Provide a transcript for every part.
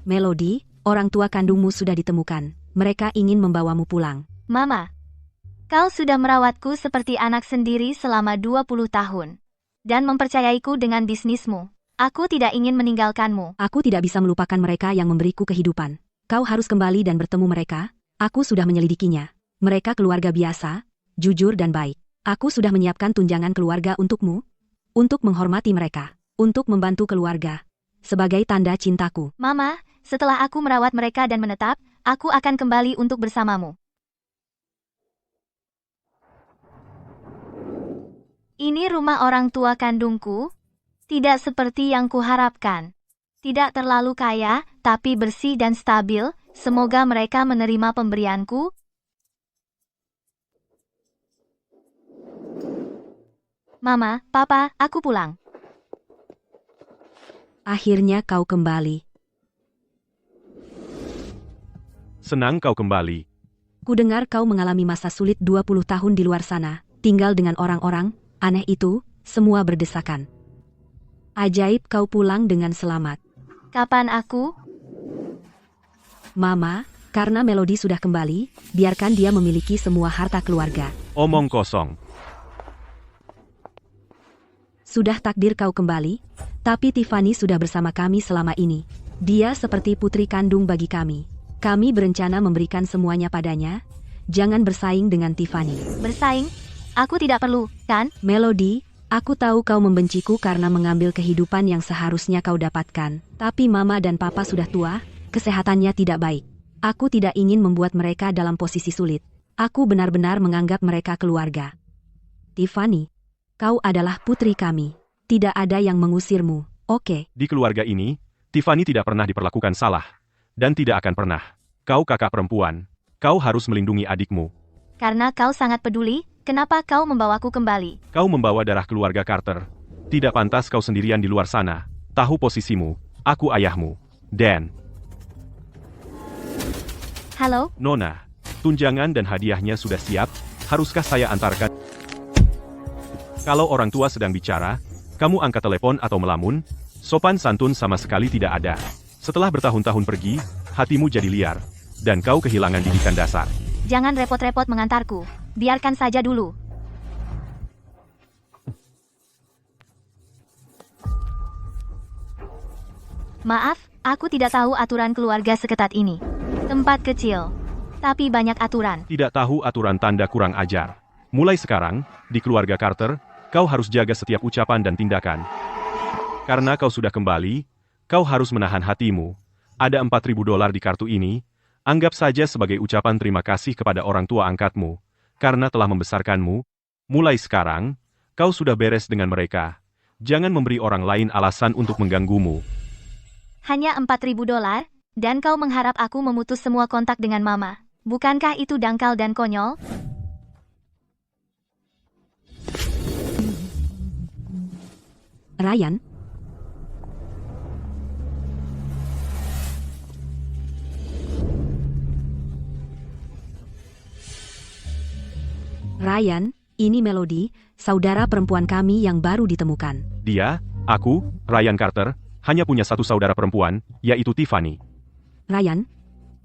Melody, orang tua kandungmu sudah ditemukan. Mereka ingin membawamu pulang. Mama, kau sudah merawatku seperti anak sendiri selama 20 tahun. Dan mempercayaiku dengan bisnismu. Aku tidak ingin meninggalkanmu. Aku tidak bisa melupakan mereka yang memberiku kehidupan. Kau harus kembali dan bertemu mereka. Aku sudah menyelidikinya. Mereka keluarga biasa, jujur dan baik. Aku sudah menyiapkan tunjangan keluarga untukmu. Untuk menghormati mereka. Untuk membantu keluarga. Sebagai tanda cintaku. Mama, setelah aku merawat mereka dan menetap, aku akan kembali untuk bersamamu. Ini rumah orang tua kandungku. Tidak seperti yang kuharapkan. Tidak terlalu kaya, tapi bersih dan stabil. Semoga mereka menerima pemberianku. Mama, Papa, aku pulang. Akhirnya kau kembali. Senang kau kembali. Kudengar kau mengalami masa sulit 20 tahun di luar sana. Tinggal dengan orang-orang, aneh itu, semua berdesakan. Ajaib kau pulang dengan selamat. Kapan aku? Mama, karena Melody sudah kembali, biarkan dia memiliki semua harta keluarga. Omong kosong. Sudah takdir kau kembali, tapi Tiffany sudah bersama kami selama ini. Dia seperti putri kandung bagi kami. Kami berencana memberikan semuanya padanya. Jangan bersaing dengan Tiffany. Bersaing? Aku tidak perlu, kan? Melody, aku tahu kau membenciku karena mengambil kehidupan yang seharusnya kau dapatkan. Tapi Mama dan Papa sudah tua, kesehatannya tidak baik. Aku tidak ingin membuat mereka dalam posisi sulit. Aku benar-benar menganggap mereka keluarga. Tiffany, kau adalah putri kami. Tidak ada yang mengusirmu, oke? Di keluarga ini, Tiffany tidak pernah diperlakukan salah. Dan tidak akan pernah. Kau kakak perempuan. Kau harus melindungi adikmu. Karena kau sangat peduli, kenapa kau membawaku kembali? Kau membawa darah keluarga Carter. Tidak pantas kau sendirian di luar sana. Tahu posisimu. Aku ayahmu. Dan, Halo? Nona, tunjangan dan hadiahnya sudah siap. Haruskah saya antarkan? Kalau orang tua sedang bicara, kamu angkat telepon atau melamun, sopan santun sama sekali tidak ada. Setelah bertahun-tahun pergi, hatimu jadi liar. Dan kau kehilangan didikan dasar. Jangan repot-repot mengantarku. Biarkan saja dulu. Maaf, aku tidak tahu aturan keluarga seketat ini. Tempat kecil, tapi banyak aturan. Tidak tahu aturan tanda kurang ajar. Mulai sekarang, di keluarga Carter, kau harus jaga setiap ucapan dan tindakan. Karena kau sudah kembali, kau harus menahan hatimu. Ada $4.000 di kartu ini. Anggap saja sebagai ucapan terima kasih kepada orang tua angkatmu. Karena telah membesarkanmu. Mulai sekarang, kau sudah beres dengan mereka. Jangan memberi orang lain alasan untuk mengganggumu. Hanya $4.000, dan kau mengharap aku memutus semua kontak dengan Mama. Bukankah itu dangkal dan konyol? Ryan? Ryan, ini Melody, saudara perempuan kami yang baru ditemukan. Dia, aku, Ryan Carter, hanya punya satu saudara perempuan, yaitu Tiffany. Ryan,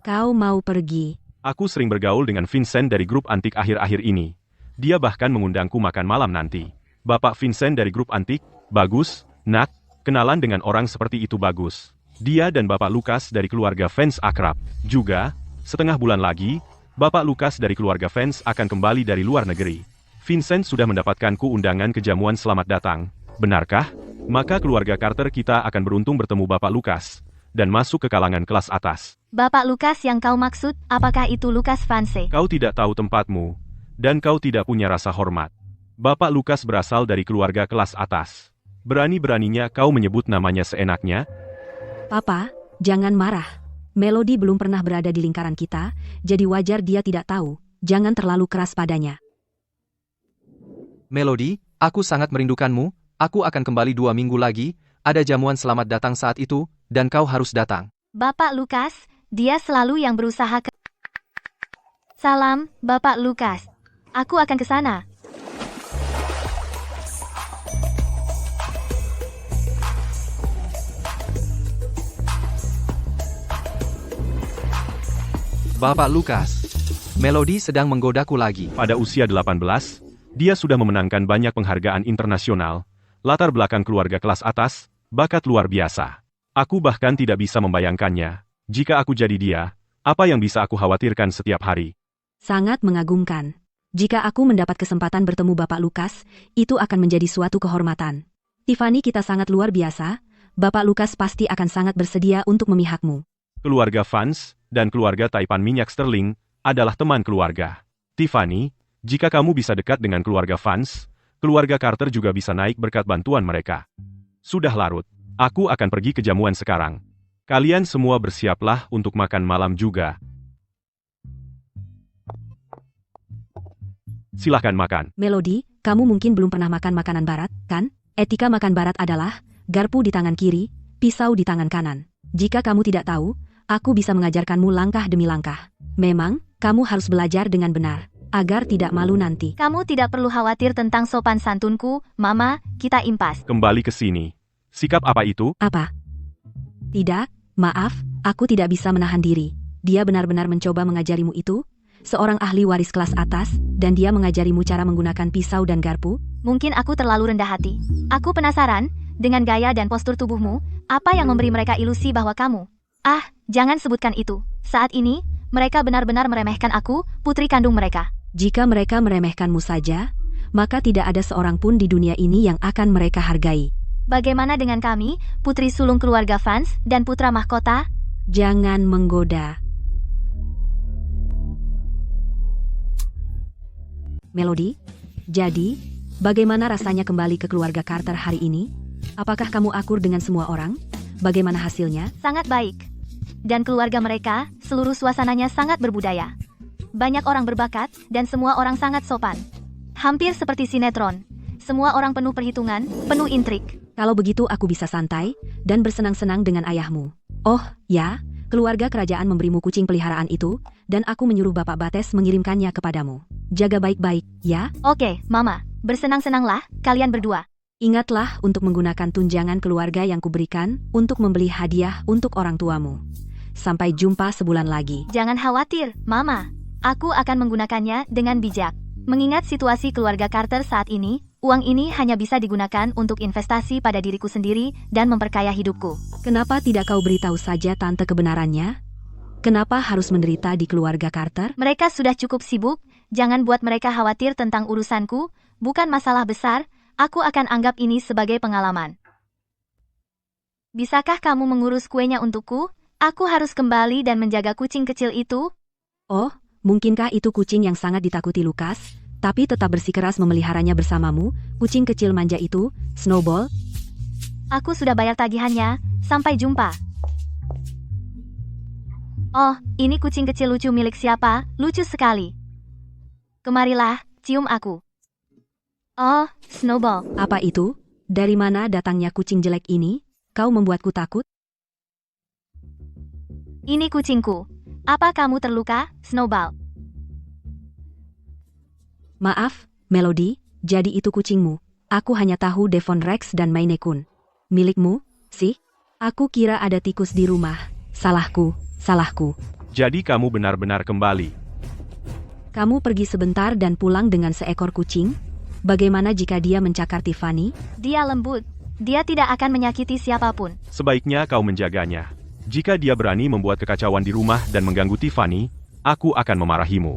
kau mau pergi? Aku sering bergaul dengan Vincent dari grup antik akhir-akhir ini. Dia bahkan mengundangku makan malam nanti. Bapak Vincent dari grup antik, bagus, nak, kenalan dengan orang seperti itu bagus. Dia dan Bapak Lucas dari keluarga fans akrab. Juga, setengah bulan lagi, Bapak Lucas dari keluarga fans akan kembali dari luar negeri. Vincent sudah mendapatkanku undangan ke jamuan selamat datang. Benarkah? Maka keluarga Carter kita akan beruntung bertemu Bapak Lucas. Dan masuk ke kalangan kelas atas. Bapak Lucas yang kau maksud, apakah itu Lucas Vance? Kau tidak tahu tempatmu. Dan kau tidak punya rasa hormat. Bapak Lucas berasal dari keluarga kelas atas. Berani-beraninya kau menyebut namanya seenaknya? Papa, jangan marah. Melody belum pernah berada di lingkaran kita, jadi wajar dia tidak tahu. Jangan terlalu keras padanya. Melody, aku sangat merindukanmu. Aku akan kembali 2 minggu lagi. Ada jamuan selamat datang saat itu, dan kau harus datang. Bapak Lucas, dia selalu yang berusaha ke... Salam, Bapak Lucas. Aku akan ke sana. Bapak Lukas. Melody sedang menggodaku lagi. Pada usia 18, dia sudah memenangkan banyak penghargaan internasional, latar belakang keluarga kelas atas, bakat luar biasa. Aku bahkan tidak bisa membayangkannya. Jika aku jadi dia, apa yang bisa aku khawatirkan setiap hari? Sangat mengagumkan. Jika aku mendapat kesempatan bertemu Bapak Lukas, itu akan menjadi suatu kehormatan. Tiffany, kita sangat luar biasa. Bapak Lukas pasti akan sangat bersedia untuk memihakmu. Keluarga Vance dan keluarga Taipan Minyak Sterling adalah teman keluarga. Tiffany, jika kamu bisa dekat dengan keluarga Vance, keluarga Carter juga bisa naik berkat bantuan mereka. Sudah larut. Aku akan pergi ke jamuan sekarang. Kalian semua bersiaplah untuk makan malam juga. Silahkan makan. Melody, kamu mungkin belum pernah makan makanan barat, kan? Etika makan barat adalah garpu di tangan kiri, pisau di tangan kanan. Jika kamu tidak tahu, aku bisa mengajarkanmu langkah demi langkah. Memang, kamu harus belajar dengan benar, agar tidak malu nanti. Kamu tidak perlu khawatir tentang sopan santunku, Mama, kita impas. Kembali ke sini. Sikap apa itu? Apa? Tidak, maaf, aku tidak bisa menahan diri. Dia benar-benar mencoba mengajarimu itu? Seorang ahli waris kelas atas, dan dia mengajarimu cara menggunakan pisau dan garpu? Mungkin aku terlalu rendah hati. Aku penasaran, dengan gaya dan postur tubuhmu, apa yang memberi mereka ilusi bahwa kamu? Ah, jangan sebutkan itu. Saat ini, mereka benar-benar meremehkan aku, putri kandung mereka. Jika mereka meremehkanmu saja, maka tidak ada seorang pun di dunia ini yang akan mereka hargai. Bagaimana dengan kami, putri sulung keluarga Vance dan putra mahkota? Jangan menggoda. Melody, jadi, bagaimana rasanya kembali ke keluarga Carter hari ini? Apakah kamu akur dengan semua orang? Bagaimana hasilnya? Sangat baik. Dan keluarga mereka, seluruh suasananya sangat berbudaya. Banyak orang berbakat, dan semua orang sangat sopan. Hampir seperti sinetron. Semua orang penuh perhitungan, penuh intrik. Kalau begitu aku bisa santai, dan bersenang-senang dengan ayahmu. Oh, ya, keluarga kerajaan memberimu kucing peliharaan itu, dan aku menyuruh Bapak Bates mengirimkannya kepadamu. Jaga baik-baik, ya? Oke, Mama, bersenang-senanglah, kalian berdua. Ingatlah untuk menggunakan tunjangan keluarga yang kuberikan untuk membeli hadiah untuk orang tuamu. Sampai jumpa sebulan lagi. Jangan khawatir, Mama. Aku akan menggunakannya dengan bijak. Mengingat situasi keluarga Carter saat ini, uang ini hanya bisa digunakan untuk investasi pada diriku sendiri dan memperkaya hidupku. Kenapa tidak kau beritahu saja tante kebenarannya? Kenapa harus menderita di keluarga Carter? Mereka sudah cukup sibuk, jangan buat mereka khawatir tentang urusanku, bukan masalah besar, aku akan anggap ini sebagai pengalaman. Bisakah kamu mengurus kuenya untukku? Aku harus kembali dan menjaga kucing kecil itu? Oh, mungkinkah itu kucing yang sangat ditakuti Lukas, tapi tetap bersikeras memeliharanya bersamamu, kucing kecil manja itu, Snowball? Aku sudah bayar tagihannya, sampai jumpa. Oh, ini kucing kecil lucu milik siapa? Lucu sekali. Kemarilah, cium aku. Oh, Snowball. Apa itu? Dari mana datangnya kucing jelek ini? Kau membuatku takut? Ini kucingku. Apa kamu terluka, Snowball? Maaf, Melody, jadi itu kucingmu. Aku hanya tahu Devon Rex dan Maine Coon. Milikmu, sih? Aku kira ada tikus di rumah. Salahku. Jadi kamu benar-benar kembali. Kamu pergi sebentar dan pulang dengan seekor kucing? Bagaimana jika dia mencakar Tiffany? Dia lembut. Dia tidak akan menyakiti siapapun. Sebaiknya kau menjaganya. Jika dia berani membuat kekacauan di rumah dan mengganggu Tiffany, aku akan memarahimu.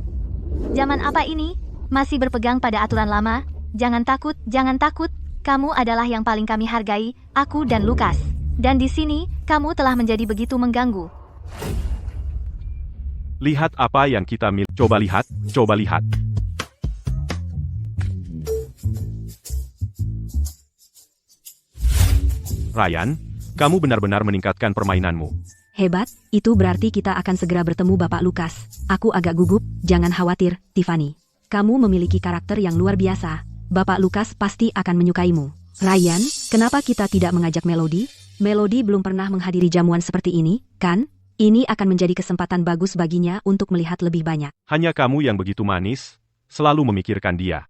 Zaman apa ini? Masih berpegang pada aturan lama? Jangan takut, jangan takut. Kamu adalah yang paling kami hargai, aku dan Lukas. Dan di sini, kamu telah menjadi begitu mengganggu. Lihat apa yang kita miliki. Coba lihat, coba lihat. Ryan, kamu benar-benar meningkatkan permainanmu. Hebat, itu berarti kita akan segera bertemu Bapak Lukas. Aku agak gugup, jangan khawatir, Tiffany. Kamu memiliki karakter yang luar biasa. Bapak Lukas pasti akan menyukaimu. Ryan, kenapa kita tidak mengajak Melody? Melody belum pernah menghadiri jamuan seperti ini, kan? Ini akan menjadi kesempatan bagus baginya untuk melihat lebih banyak. Hanya kamu yang begitu manis, selalu memikirkan dia.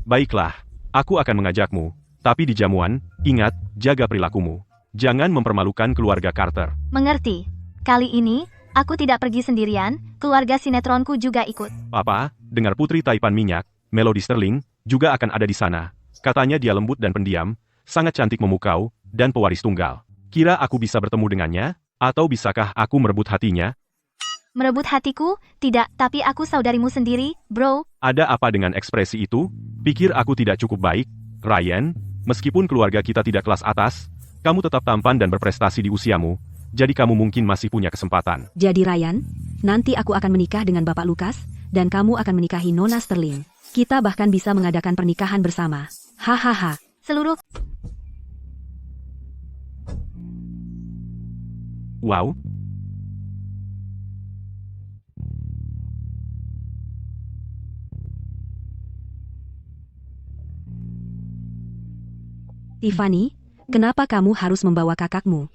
Baiklah, aku akan mengajakmu. Tapi di jamuan, ingat, jaga perilakumu. Jangan mempermalukan keluarga Carter. Mengerti. Kali ini, Aku tidak pergi sendirian, keluarga sinetronku juga ikut. Papa, dengar putri Taipan Minyak, Melody Sterling, juga akan ada di sana. Katanya dia lembut dan pendiam, sangat cantik memukau, dan pewaris tunggal. Kira aku bisa bertemu dengannya? Atau bisakah aku merebut hatinya? Merebut hatiku? Tidak, tapi aku saudarimu sendiri, bro. Ada apa dengan ekspresi itu? Pikir aku tidak cukup baik? Ryan, meskipun keluarga kita tidak kelas atas, kamu tetap tampan dan berprestasi di usiamu, jadi kamu mungkin masih punya kesempatan. Jadi Ryan, nanti aku akan menikah dengan Bapak Lukas, dan kamu akan menikahi Nona Sterling. Kita bahkan bisa mengadakan pernikahan bersama. Hahaha. Seluruh Wow, Tiffany, kenapa kamu harus membawa kakakmu?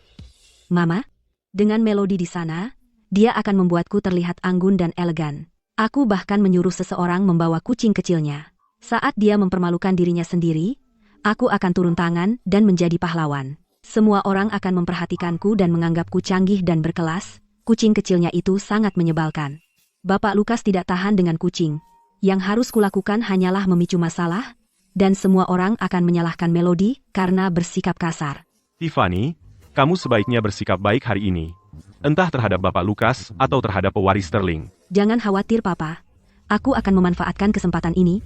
Mama, dengan Melody di sana, dia akan membuatku terlihat anggun dan elegan. Aku bahkan menyuruh seseorang membawa kucing kecilnya. Saat dia mempermalukan dirinya sendiri, aku akan turun tangan dan menjadi pahlawan. Semua orang akan memperhatikanku dan menganggapku canggih dan berkelas. Kucing kecilnya itu sangat menyebalkan. Bapak Lukas tidak tahan dengan kucing. Yang harus kulakukan hanyalah memicu masalah, dan semua orang akan menyalahkan Melody karena bersikap kasar. Tiffany, kamu sebaiknya bersikap baik hari ini. Entah terhadap Bapak Lukas atau terhadap pewaris Sterling. Jangan khawatir, Papa. Aku akan memanfaatkan kesempatan ini.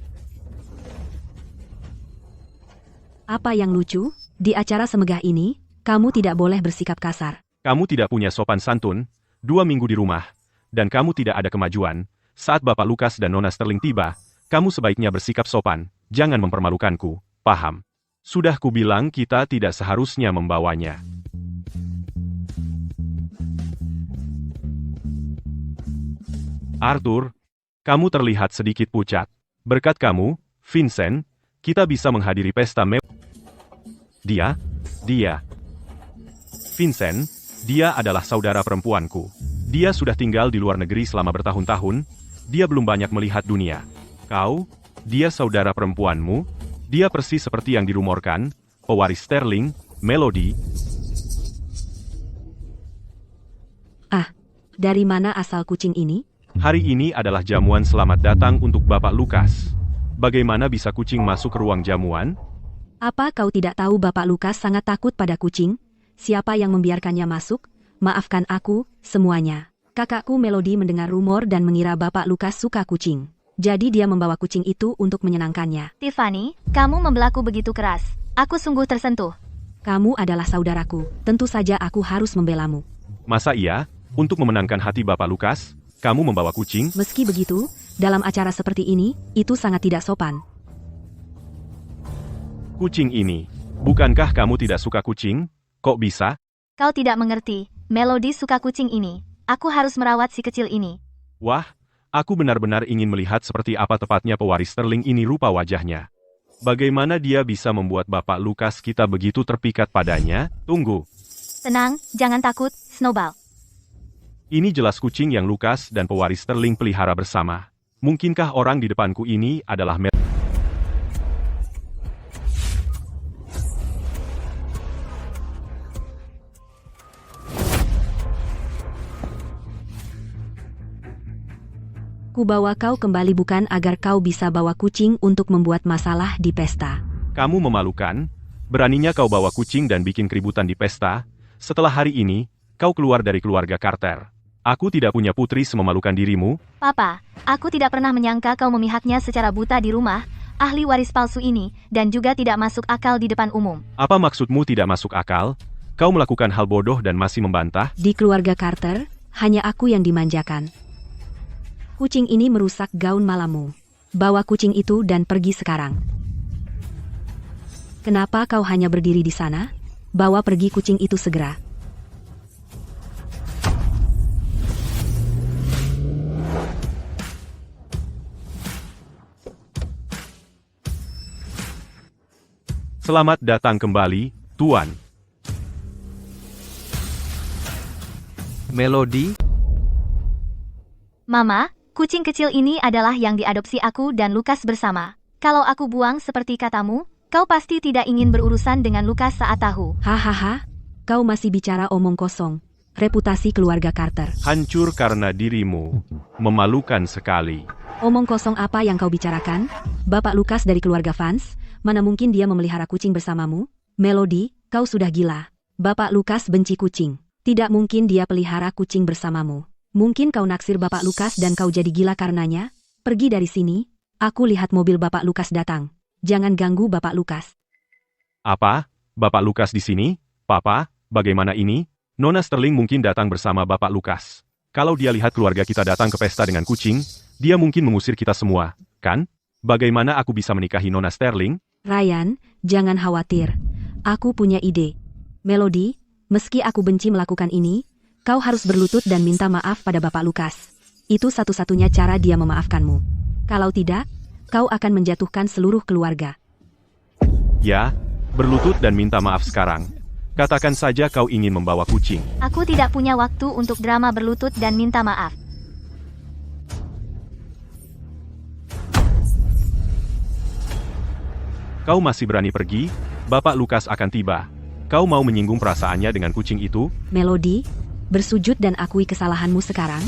Apa yang lucu? Di acara semegah ini, kamu tidak boleh bersikap kasar. Kamu tidak punya sopan santun, 2 minggu di rumah, dan kamu tidak ada kemajuan. Saat Bapak Lukas dan Nona Sterling tiba, kamu sebaiknya bersikap sopan, jangan mempermalukanku, paham? Sudah kubilang kita tidak seharusnya membawanya. Arthur, kamu terlihat sedikit pucat. Berkat kamu, Vincent, kita bisa menghadiri pesta Dia. Vincent, dia adalah saudara perempuanku. Dia sudah tinggal di luar negeri selama bertahun-tahun, dia belum banyak melihat dunia. Kau, dia saudara perempuanmu, dia persis seperti yang dirumorkan, pewaris Sterling, Melody. Ah, dari mana asal kucing ini? Hari ini adalah jamuan selamat datang untuk Bapak Lukas. Bagaimana bisa kucing masuk ke ruang jamuan? Apa kau tidak tahu Bapak Lukas sangat takut pada kucing? Siapa yang membiarkannya masuk? Maafkan aku, semuanya. Kakakku Melody mendengar rumor dan mengira Bapak Lukas suka kucing. Jadi dia membawa kucing itu untuk menyenangkannya. Tiffany, kamu membelaku begitu keras. Aku sungguh tersentuh. Kamu adalah saudaraku, tentu saja aku harus membelamu. Masa iya? Untuk memenangkan hati Bapak Lukas, kamu membawa kucing? Meski begitu, dalam acara seperti ini, itu sangat tidak sopan. Kucing ini. Bukankah kamu tidak suka kucing? Kok bisa? Kau tidak mengerti. Melody suka kucing ini. Aku harus merawat si kecil ini. Wah, aku benar-benar ingin melihat seperti apa tepatnya pewaris Sterling ini rupa wajahnya. Bagaimana dia bisa membuat Bapak Lukas kita begitu terpikat padanya? Tunggu. Tenang, jangan takut, Snowball. Ini jelas kucing yang Lukas dan pewaris Sterling pelihara bersama. Mungkinkah orang di depanku ini adalah Ku bawa kau kembali bukan agar kau bisa bawa kucing untuk membuat masalah di pesta. Kamu memalukan? Beraninya kau bawa kucing dan bikin keributan di pesta? Setelah hari ini, kau keluar dari keluarga Carter. Aku tidak punya putri sememalukan dirimu. Papa, aku tidak pernah menyangka kau memihaknya secara buta di rumah, ahli waris palsu ini, dan juga tidak masuk akal di depan umum. Apa maksudmu tidak masuk akal? Kau melakukan hal bodoh dan masih membantah? Di keluarga Carter, hanya aku yang dimanjakan. Kucing ini merusak gaun malammu. Bawa kucing itu dan pergi sekarang. Kenapa kau hanya berdiri di sana? Bawa pergi kucing itu segera. Selamat datang kembali, Tuan. Melody, Mama, kucing kecil ini adalah yang diadopsi aku dan Lukas bersama. Kalau aku buang seperti katamu, kau pasti tidak ingin berurusan dengan Lukas saat tahu. Hahaha, kau masih bicara omong kosong. reputasi keluarga Carter. Hancur karena dirimu. Memalukan sekali. Omong kosong apa yang kau bicarakan? Bapak Lukas dari keluarga Vance, mana mungkin dia memelihara kucing bersamamu? Melody, kau sudah gila. Bapak Lukas benci kucing. Tidak mungkin dia pelihara kucing bersamamu. Mungkin kau naksir Bapak Lukas dan kau jadi gila karenanya? Pergi dari sini. Aku lihat mobil Bapak Lukas datang. Jangan ganggu Bapak Lukas. Apa? Bapak Lukas di sini? Papa, bagaimana ini? Nona Sterling mungkin datang bersama Bapak Lukas. Kalau dia lihat keluarga kita datang ke pesta dengan kucing, dia mungkin mengusir kita semua, kan? Bagaimana aku bisa menikahi Nona Sterling? Ryan, jangan khawatir. Aku punya ide. Melody, meski aku benci melakukan ini, kau harus berlutut dan minta maaf pada Bapak Lukas. Itu satu-satunya cara dia memaafkanmu. Kalau tidak, kau akan menjatuhkan seluruh keluarga. Ya, berlutut dan minta maaf sekarang. Katakan saja kau ingin membawa kucing. Aku tidak punya waktu untuk drama berlutut dan minta maaf. Kau masih berani pergi? Bapak Lukas akan tiba. Kau mau menyinggung perasaannya dengan kucing itu? Melody, bersujud dan akui kesalahanmu sekarang.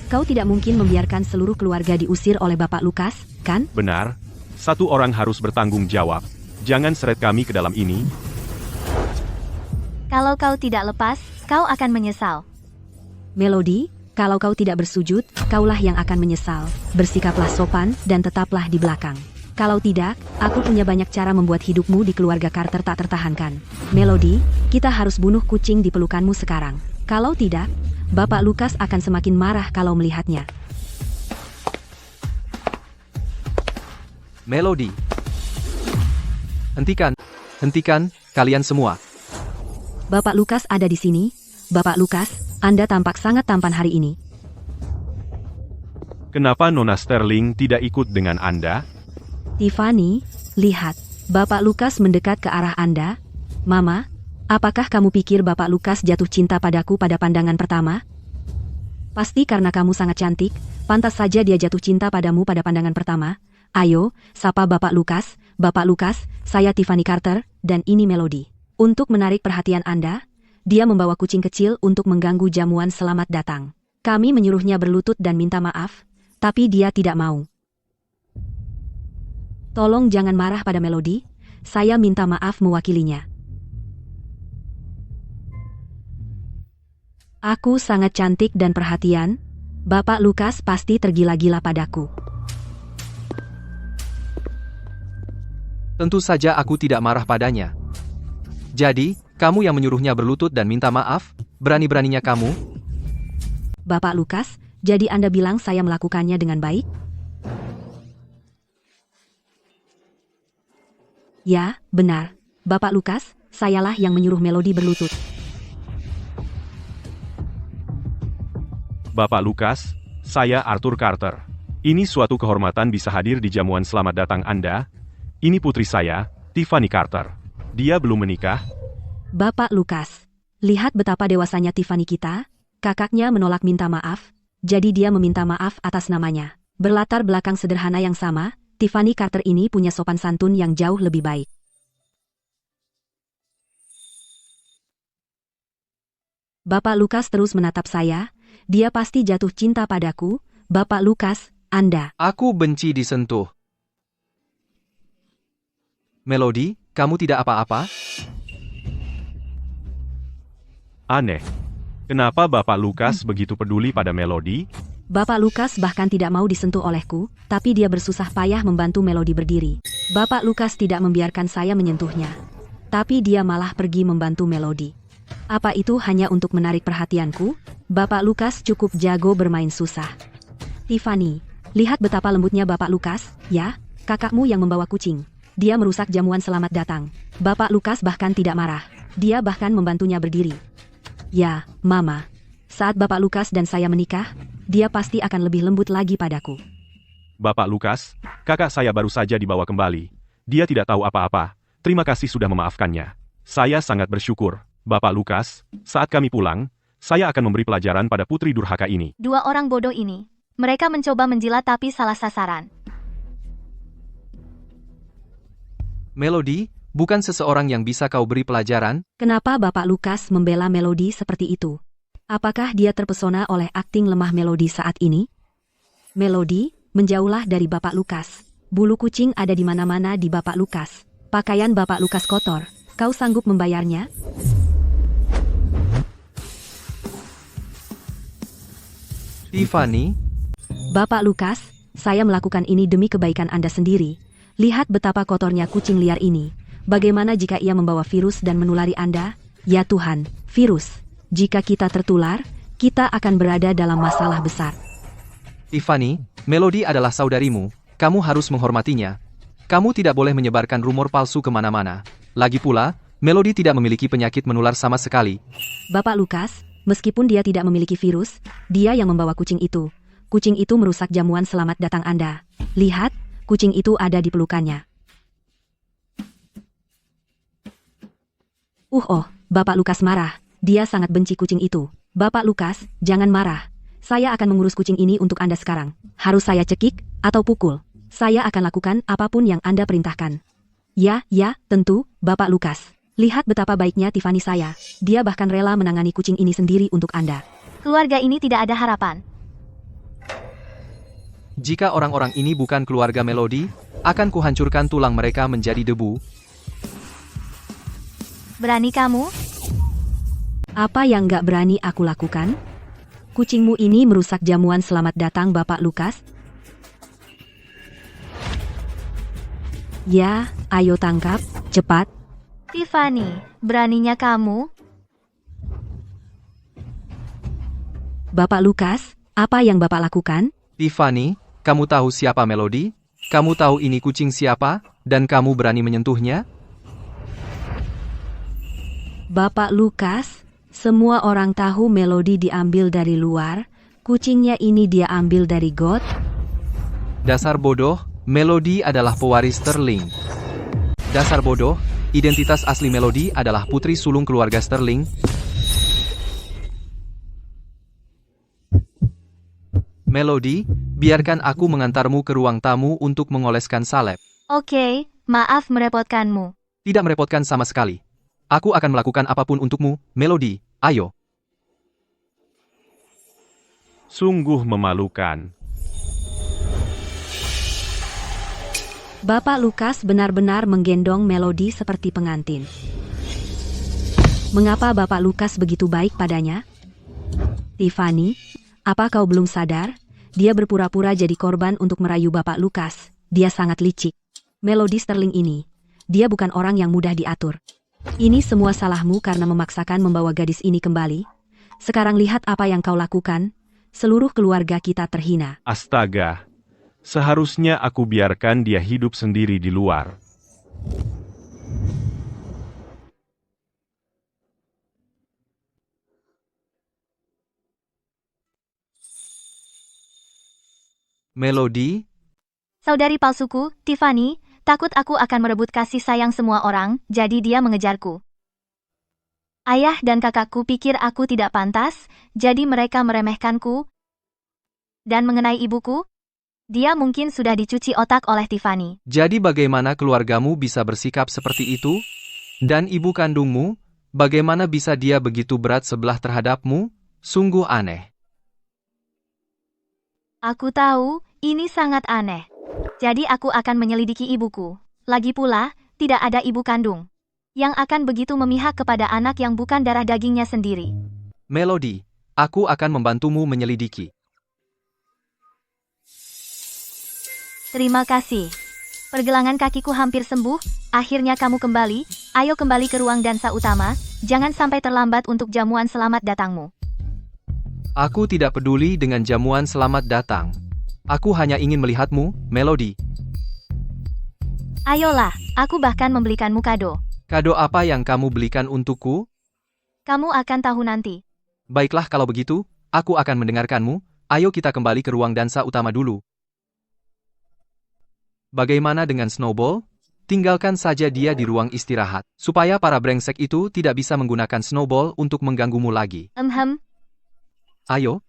Kau tidak mungkin membiarkan seluruh keluarga diusir oleh Bapak Lukas, kan? Benar. Satu orang harus bertanggung jawab. Jangan seret kami ke dalam ini. Kalau kau tidak lepas, kau akan menyesal. Melody, kalau kau tidak bersujud, kaulah yang akan menyesal. Bersikaplah sopan dan tetaplah di belakang. Kalau tidak, aku punya banyak cara membuat hidupmu di keluarga Carter tak tertahankan. Melody, kita harus bunuh kucing di pelukanmu sekarang. Kalau tidak, Bapak Lukas akan semakin marah kalau melihatnya. Melody. Hentikan, kalian semua. Bapak Lukas ada di sini. Bapak Lukas, Anda tampak sangat tampan hari ini. Kenapa Nona Sterling tidak ikut dengan Anda? Tiffany, lihat. Bapak Lukas mendekat ke arah Anda. Mama, apakah kamu pikir Bapak Lukas jatuh cinta padaku pada pandangan pertama? Pasti karena kamu sangat cantik, pantas saja dia jatuh cinta padamu pada pandangan pertama. Ayo, sapa Bapak Lukas. Bapak Lukas, saya Tiffany Carter, dan ini Melody. Untuk menarik perhatian Anda, dia membawa kucing kecil untuk mengganggu jamuan selamat datang. Kami menyuruhnya berlutut dan minta maaf, tapi dia tidak mau. Tolong jangan marah pada Melody, saya minta maaf mewakilinya. Aku sangat cantik dan perhatian, Bapak Lukas pasti tergila-gila padaku. Tentu saja aku tidak marah padanya. Jadi, kamu yang menyuruhnya berlutut dan minta maaf? Berani-beraninya kamu? Bapak Lukas, jadi Anda bilang saya melakukannya dengan baik? Ya, benar. Bapak Lukas, sayalah yang menyuruh Melody berlutut. Bapak Lukas, saya Arthur Carter. Ini suatu kehormatan bisa hadir di jamuan selamat datang Anda. Ini putri saya, Tiffany Carter. Dia belum menikah. Bapak Lukas, lihat betapa dewasanya Tiffany kita. Kakaknya menolak minta maaf, jadi dia meminta maaf atas namanya. Berlatar belakang sederhana yang sama, Tiffany Carter ini punya sopan santun yang jauh lebih baik. Bapak Lukas terus menatap saya. Dia pasti jatuh cinta padaku. Bapak Lukas, Anda. Aku benci disentuh. Melody, kamu tidak apa-apa? Aneh. Kenapa Bapak Lukas begitu peduli pada Melody? Bapak Lukas bahkan tidak mau disentuh olehku, tapi dia bersusah payah membantu Melody berdiri. Bapak Lukas tidak membiarkan saya menyentuhnya. Tapi dia malah pergi membantu Melody. Apa itu hanya untuk menarik perhatianku? Bapak Lukas cukup jago bermain susah. Tiffany, lihat betapa lembutnya Bapak Lukas, ya? Kakakmu yang membawa kucing. Dia merusak jamuan selamat datang. Bapak Lukas bahkan tidak marah. Dia bahkan membantunya berdiri. Ya, Mama. Saat Bapak Lukas dan saya menikah, dia pasti akan lebih lembut lagi padaku. Bapak Lukas, kakak saya baru saja dibawa kembali. Dia tidak tahu apa-apa. Terima kasih sudah memaafkannya. Saya sangat bersyukur. Bapak Lukas, saat kami pulang, saya akan memberi pelajaran pada putri durhaka ini. Dua orang bodoh ini. Mereka mencoba menjilat tapi salah sasaran. Melody, bukan seseorang yang bisa kau beri pelajaran? Kenapa Bapak Lukas membela Melody seperti itu? Apakah dia terpesona oleh akting lemah Melody saat ini? Melody, menjauhlah dari Bapak Lukas. Bulu kucing ada di mana-mana di Bapak Lukas. Pakaian Bapak Lukas kotor. Kau sanggup membayarnya? Tiffany, Bapak Lukas, saya melakukan ini demi kebaikan Anda sendiri. Lihat betapa kotornya kucing liar ini. Bagaimana jika ia membawa virus dan menulari Anda? Ya Tuhan, virus. Jika kita tertular, kita akan berada dalam masalah besar. Tiffany, Melody adalah saudarimu. Kamu harus menghormatinya. Kamu tidak boleh menyebarkan rumor palsu kemana-mana. Lagi pula, Melody tidak memiliki penyakit menular sama sekali. Bapak Lukas, meskipun dia tidak memiliki virus, dia yang membawa kucing itu. Kucing itu merusak jamuan selamat datang Anda. Lihat, kucing itu ada di pelukannya. Oh, Bapak Lukas marah. Dia sangat benci kucing itu. Bapak Lukas, jangan marah. Saya akan mengurus kucing ini untuk Anda sekarang. Harus saya cekik atau pukul. Saya akan lakukan apapun yang Anda perintahkan. Ya, tentu, Bapak Lukas. Lihat betapa baiknya Tiffany saya. Dia bahkan rela menangani kucing ini sendiri untuk Anda. Keluarga ini tidak ada harapan. Jika orang-orang ini bukan keluarga Melody, akan kuhancurkan tulang mereka menjadi debu. Berani kamu? Apa yang gak berani aku lakukan? Kucingmu ini merusak jamuan selamat datang Bapak Lukas. Ya, ayo tangkap, cepat. Tiffany, beraninya kamu? Bapak Lukas, apa yang Bapak lakukan? Tiffany, kamu tahu siapa Melody? Kamu tahu ini kucing siapa? Dan kamu berani menyentuhnya? Bapak Lukas, semua orang tahu Melody diambil dari luar. Kucingnya ini dia ambil dari got. Dasar bodoh, Melody adalah pewaris Sterling. Dasar bodoh, identitas asli Melody adalah putri sulung keluarga Sterling. Melody, biarkan aku mengantarmu ke ruang tamu untuk mengoleskan salep. Oke, maaf merepotkanmu. Tidak merepotkan sama sekali. Aku akan melakukan apapun untukmu, Melody. Ayo. Sungguh memalukan. Bapak Lukas benar-benar menggendong Melody seperti pengantin. Mengapa Bapak Lukas begitu baik padanya? Tiffany, apa kau belum sadar? Dia berpura-pura jadi korban untuk merayu Bapak Lukas. Dia sangat licik. Melody Sterling ini, dia bukan orang yang mudah diatur. Ini semua salahmu karena memaksakan membawa gadis ini kembali. Sekarang lihat apa yang kau lakukan. Seluruh keluarga kita terhina. Astaga. Seharusnya aku biarkan dia hidup sendiri di luar. Melody, Saudari palsuku, Tiffany, takut aku akan merebut kasih sayang semua orang, jadi dia mengejarku. Ayah dan kakakku pikir aku tidak pantas, jadi mereka meremehkanku. Dan mengenai ibuku, dia mungkin sudah dicuci otak oleh Tiffany. jadi bagaimana keluargamu bisa bersikap seperti itu? Dan ibu kandungmu, bagaimana bisa dia begitu berat sebelah terhadapmu? Sungguh aneh. Aku tahu, ini sangat aneh. Jadi aku akan menyelidiki ibuku. Lagi pula, tidak ada ibu kandung yang akan begitu memihak kepada anak yang bukan darah dagingnya sendiri. Melody, aku akan membantumu menyelidiki. Terima kasih. Pergelangan kakiku hampir sembuh, akhirnya kamu kembali. Ayo kembali ke ruang dansa utama, jangan sampai terlambat untuk jamuan selamat datangmu. Aku tidak peduli dengan jamuan selamat datang. Aku hanya ingin melihatmu, Melody. Ayolah, aku bahkan membelikanmu kado. Kado apa yang kamu belikan untukku? Kamu akan tahu nanti. Baiklah kalau begitu, aku akan mendengarkanmu. Ayo kita kembali ke ruang dansa utama dulu. Bagaimana dengan Snowball? Tinggalkan saja dia di ruang istirahat, supaya para brengsek itu tidak bisa menggunakan Snowball untuk mengganggumu lagi. Ayo,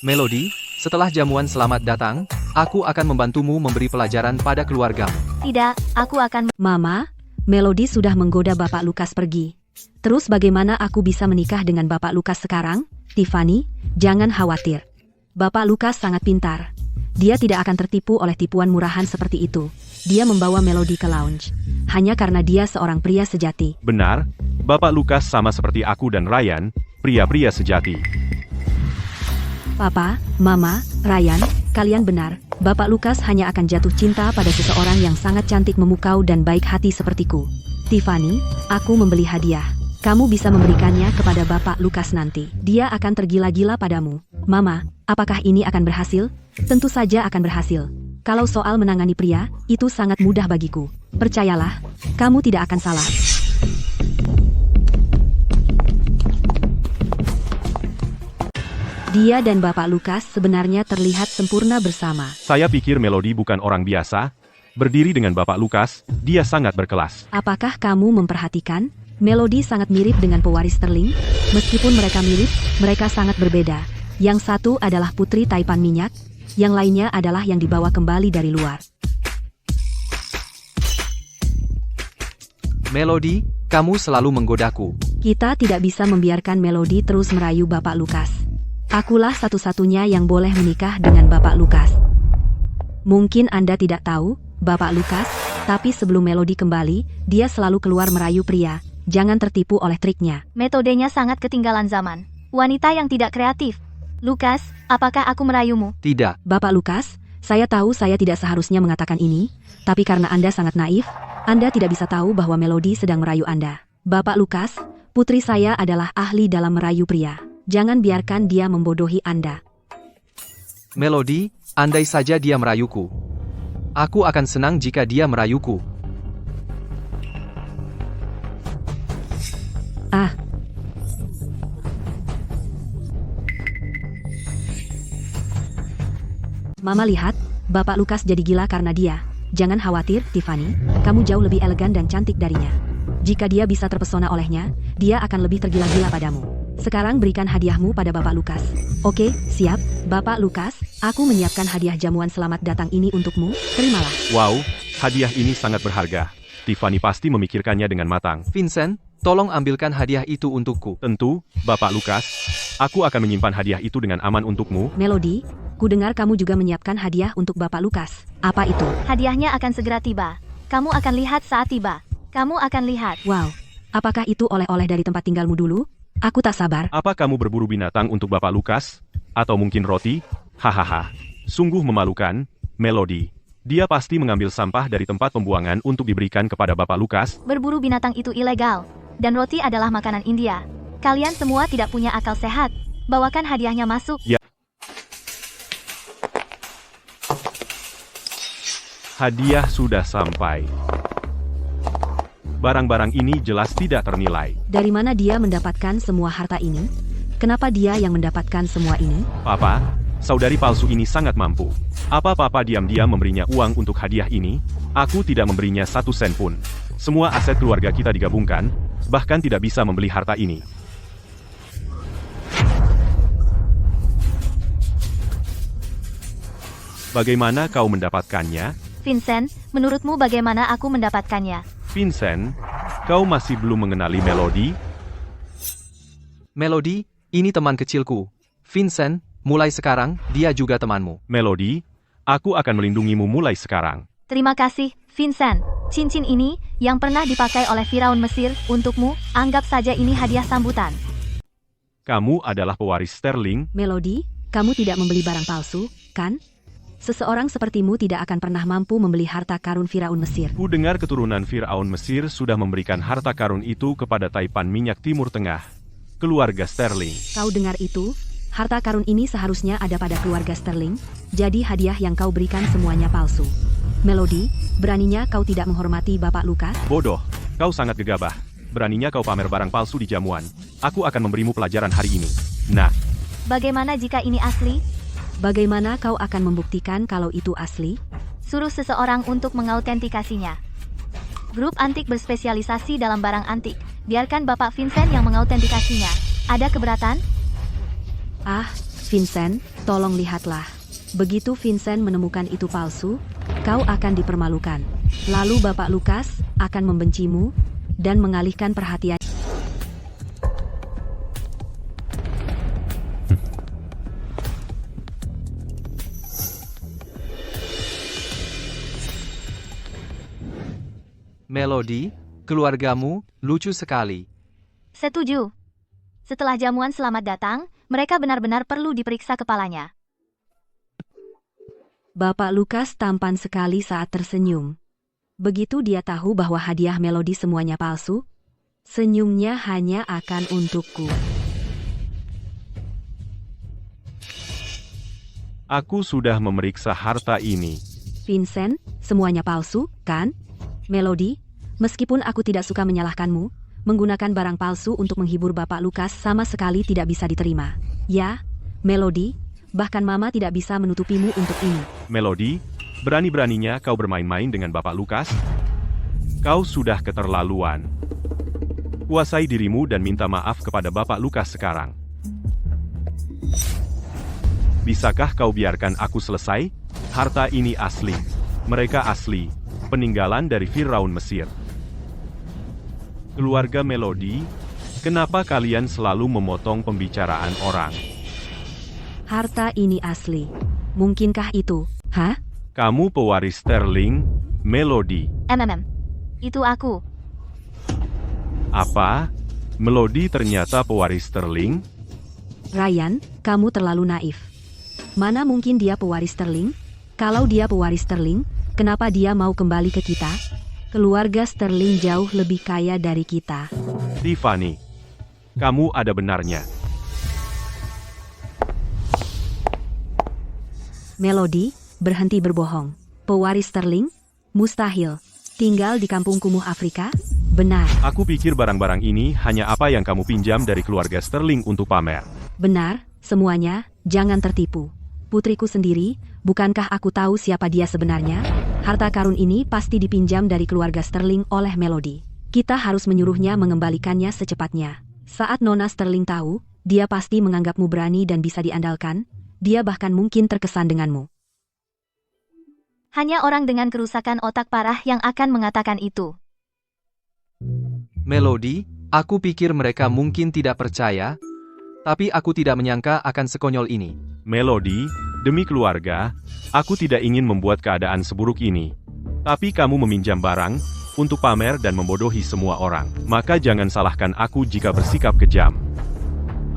Melody, setelah jamuan selamat datang, aku akan membantumu memberi pelajaran pada keluargamu. Tidak, aku akan... Mama, Melody sudah menggoda Bapak Lukas pergi. Terus bagaimana aku bisa menikah dengan Bapak Lukas sekarang? Tiffany, jangan khawatir. Bapak Lukas sangat pintar. Dia tidak akan tertipu oleh tipuan murahan seperti itu. Dia membawa Melody ke lounge. Hanya karena dia seorang pria sejati. Benar, Bapak Lukas sama seperti aku dan Ryan, pria-pria sejati. Papa, Mama, Ryan, kalian benar. Bapak Lukas hanya akan jatuh cinta pada seseorang yang sangat cantik memukau dan baik hati sepertiku. Tiffany, aku membeli hadiah. Kamu bisa memberikannya kepada Bapak Lukas nanti. Dia akan tergila-gila padamu. Mama, apakah ini akan berhasil? Tentu saja akan berhasil. Kalau soal menangani pria, itu sangat mudah bagiku. Percayalah, kamu tidak akan salah. Dia dan Bapak Lukas sebenarnya terlihat sempurna bersama. Saya pikir Melody bukan orang biasa. Berdiri dengan Bapak Lukas, dia sangat berkelas. Apakah kamu memperhatikan? Melody sangat mirip dengan pewaris Sterling. Meskipun mereka mirip, mereka sangat berbeda. Yang satu adalah putri taipan minyak, yang lainnya adalah yang dibawa kembali dari luar. Melody, kamu selalu menggodaku. Kita tidak bisa membiarkan Melody terus merayu Bapak Lukas. Akulah satu-satunya yang boleh menikah dengan Bapak Lukas. Mungkin Anda tidak tahu, Bapak Lukas, tapi sebelum Melody kembali, dia selalu keluar merayu pria. Jangan tertipu oleh triknya. Metodenya sangat ketinggalan zaman. Wanita yang tidak kreatif. Lukas, apakah aku merayumu? Tidak. Bapak Lukas, saya tahu saya tidak seharusnya mengatakan ini, tapi karena Anda sangat naif, Anda tidak bisa tahu bahwa Melody sedang merayu Anda. Bapak Lukas, putri saya adalah ahli dalam merayu pria. Jangan biarkan dia membodohi Anda. Melody, andai saja dia merayuku. Aku akan senang jika dia merayuku. Ah. Mama lihat, Bapak Lukas jadi gila karena dia. Jangan khawatir, Tiffany. Kamu jauh lebih elegan dan cantik darinya. Jika dia bisa terpesona olehnya, dia akan lebih tergila-gila padamu. Sekarang berikan hadiahmu pada Bapak Lukas. Oke, siap. Bapak Lukas, aku menyiapkan hadiah jamuan selamat datang ini untukmu. Terimalah. Wow, hadiah ini sangat berharga. Tiffany pasti memikirkannya dengan matang. Vincent, tolong ambilkan hadiah itu untukku. Tentu, Bapak Lukas. Aku akan menyimpan hadiah itu dengan aman untukmu. Melody, ku dengar kamu juga menyiapkan hadiah untuk Bapak Lukas. Apa itu? Hadiahnya akan segera tiba. Kamu akan lihat saat tiba. Kamu akan lihat. Wow, apakah itu oleh-oleh dari tempat tinggalmu dulu? Aku tak sabar. Apa kamu berburu binatang untuk Bapak Lukas? Atau mungkin roti? Hahaha. Sungguh memalukan, Melody. Dia pasti mengambil sampah dari tempat pembuangan untuk diberikan kepada Bapak Lukas. Berburu binatang itu ilegal. Dan roti adalah makanan India. Kalian semua tidak punya akal sehat. Bawakan hadiahnya masuk. Ya. Hadiah sudah sampai. Barang-barang ini jelas tidak ternilai. Dari mana dia mendapatkan semua harta ini? Kenapa dia yang mendapatkan semua ini? Papa, saudari palsu ini sangat mampu. Apa Papa diam-diam memberinya uang untuk hadiah ini? Aku tidak memberinya 1 sen pun. Semua aset keluarga kita digabungkan, bahkan tidak bisa membeli harta ini. Bagaimana kau mendapatkannya? Vincent, menurutmu bagaimana aku mendapatkannya? Vincent, kau masih belum mengenali Melody? Melody, ini teman kecilku. Vincent, mulai sekarang, dia juga temanmu. Melody, aku akan melindungimu mulai sekarang. Terima kasih, Vincent. Cincin ini, yang pernah dipakai oleh Firaun Mesir, untukmu, anggap saja ini hadiah sambutan. Kamu adalah pewaris Sterling. Melody, kamu tidak membeli barang palsu, kan? Seseorang sepertimu tidak akan pernah mampu membeli harta karun Firaun Mesir. Ku dengar keturunan Firaun Mesir sudah memberikan harta karun itu kepada Taipan Minyak Timur Tengah. Keluarga Sterling. Kau dengar itu? Harta karun ini seharusnya ada pada keluarga Sterling, jadi hadiah yang kau berikan semuanya palsu. Melody, beraninya kau tidak menghormati Bapak Lukas? Bodoh, kau sangat gegabah. Beraninya kau pamer barang palsu di jamuan. Aku akan memberimu pelajaran hari ini. Nah, Bagaimana jika ini asli? Bagaimana kau akan membuktikan kalau itu asli? Suruh seseorang untuk mengautentikasinya. Grup antik berspesialisasi dalam barang antik. Biarkan Bapak Vincent yang mengautentikasinya. Ada keberatan? Ah, Vincent, tolong lihatlah. Begitu Vincent menemukan itu palsu, kau akan dipermalukan. Lalu Bapak Lukas akan membencimu dan mengalihkan perhatian. Melody, keluargamu, lucu sekali. Setuju. Setelah jamuan selamat datang, mereka benar-benar perlu diperiksa kepalanya. Bapak Lukas tampan sekali saat tersenyum. Begitu dia tahu bahwa hadiah Melody semuanya palsu, senyumnya hanya akan untukku. Aku sudah memeriksa harta ini. Vincent, semuanya palsu, kan? Melody, meskipun aku tidak suka menyalahkanmu, menggunakan barang palsu untuk menghibur Bapak Lukas sama sekali tidak bisa diterima. Ya, Melody, bahkan Mama tidak bisa menutupimu untuk ini. Melody, berani-beraninya kau bermain-main dengan Bapak Lukas? Kau sudah keterlaluan. Kuasai dirimu dan minta maaf kepada Bapak Lukas sekarang. Bisakah kau biarkan aku selesai? Harta ini asli. Mereka asli. Peninggalan dari Firaun Mesir. Keluarga Melody, kenapa kalian selalu memotong pembicaraan orang? Harta ini asli. Mungkinkah itu? Hah? Kamu pewaris Sterling, Melody. Itu aku. Apa? Melody ternyata pewaris Sterling? Ryan, kamu terlalu naif. Mana mungkin dia pewaris Sterling? Kalau dia pewaris Sterling, kenapa dia mau kembali ke kita? Keluarga Sterling jauh lebih kaya dari kita. Tiffany, kamu ada benarnya. Melody, berhenti berbohong. Pewaris Sterling? Mustahil. Tinggal di kampung kumuh Afrika? Benar. Aku pikir barang-barang ini hanya apa yang kamu pinjam dari keluarga Sterling untuk pamer. Benar, semuanya, jangan tertipu. Putriku sendiri, bukankah aku tahu siapa dia sebenarnya? Harta karun ini pasti dipinjam dari keluarga Sterling oleh Melody. Kita harus menyuruhnya mengembalikannya secepatnya. Saat Nona Sterling tahu, dia pasti menganggapmu berani dan bisa diandalkan. Dia bahkan mungkin terkesan denganmu. Hanya orang dengan kerusakan otak parah yang akan mengatakan itu. Melody, aku pikir mereka mungkin tidak percaya, tapi aku tidak menyangka akan sekonyol ini. Melody, demi keluarga, aku tidak ingin membuat keadaan seburuk ini. Tapi kamu meminjam barang untuk pamer dan membodohi semua orang. Maka jangan salahkan aku jika bersikap kejam.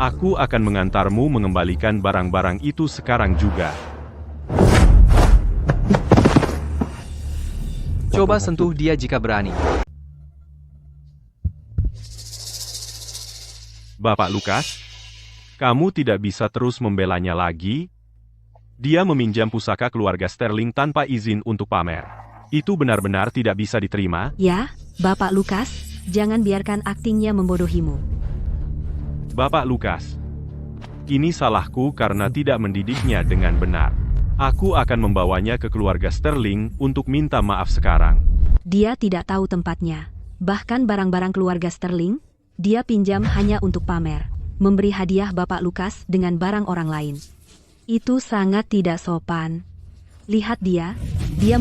Aku akan mengantarmu mengembalikan barang-barang itu sekarang juga. Coba sentuh dia jika berani. Bapak Lukas, kamu tidak bisa terus membelanya lagi. Dia meminjam pusaka keluarga Sterling tanpa izin untuk pamer. Itu benar-benar tidak bisa diterima. Ya, Bapak Lukas, jangan biarkan aktingnya membodohimu. Bapak Lukas, ini salahku karena tidak mendidiknya dengan benar. Aku akan membawanya ke keluarga Sterling untuk minta maaf sekarang. Dia tidak tahu tempatnya. Bahkan barang-barang keluarga Sterling, dia pinjam hanya untuk pamer. Memberi hadiah Bapak Lukas dengan barang orang lain. Itu sangat tidak sopan. Lihat dia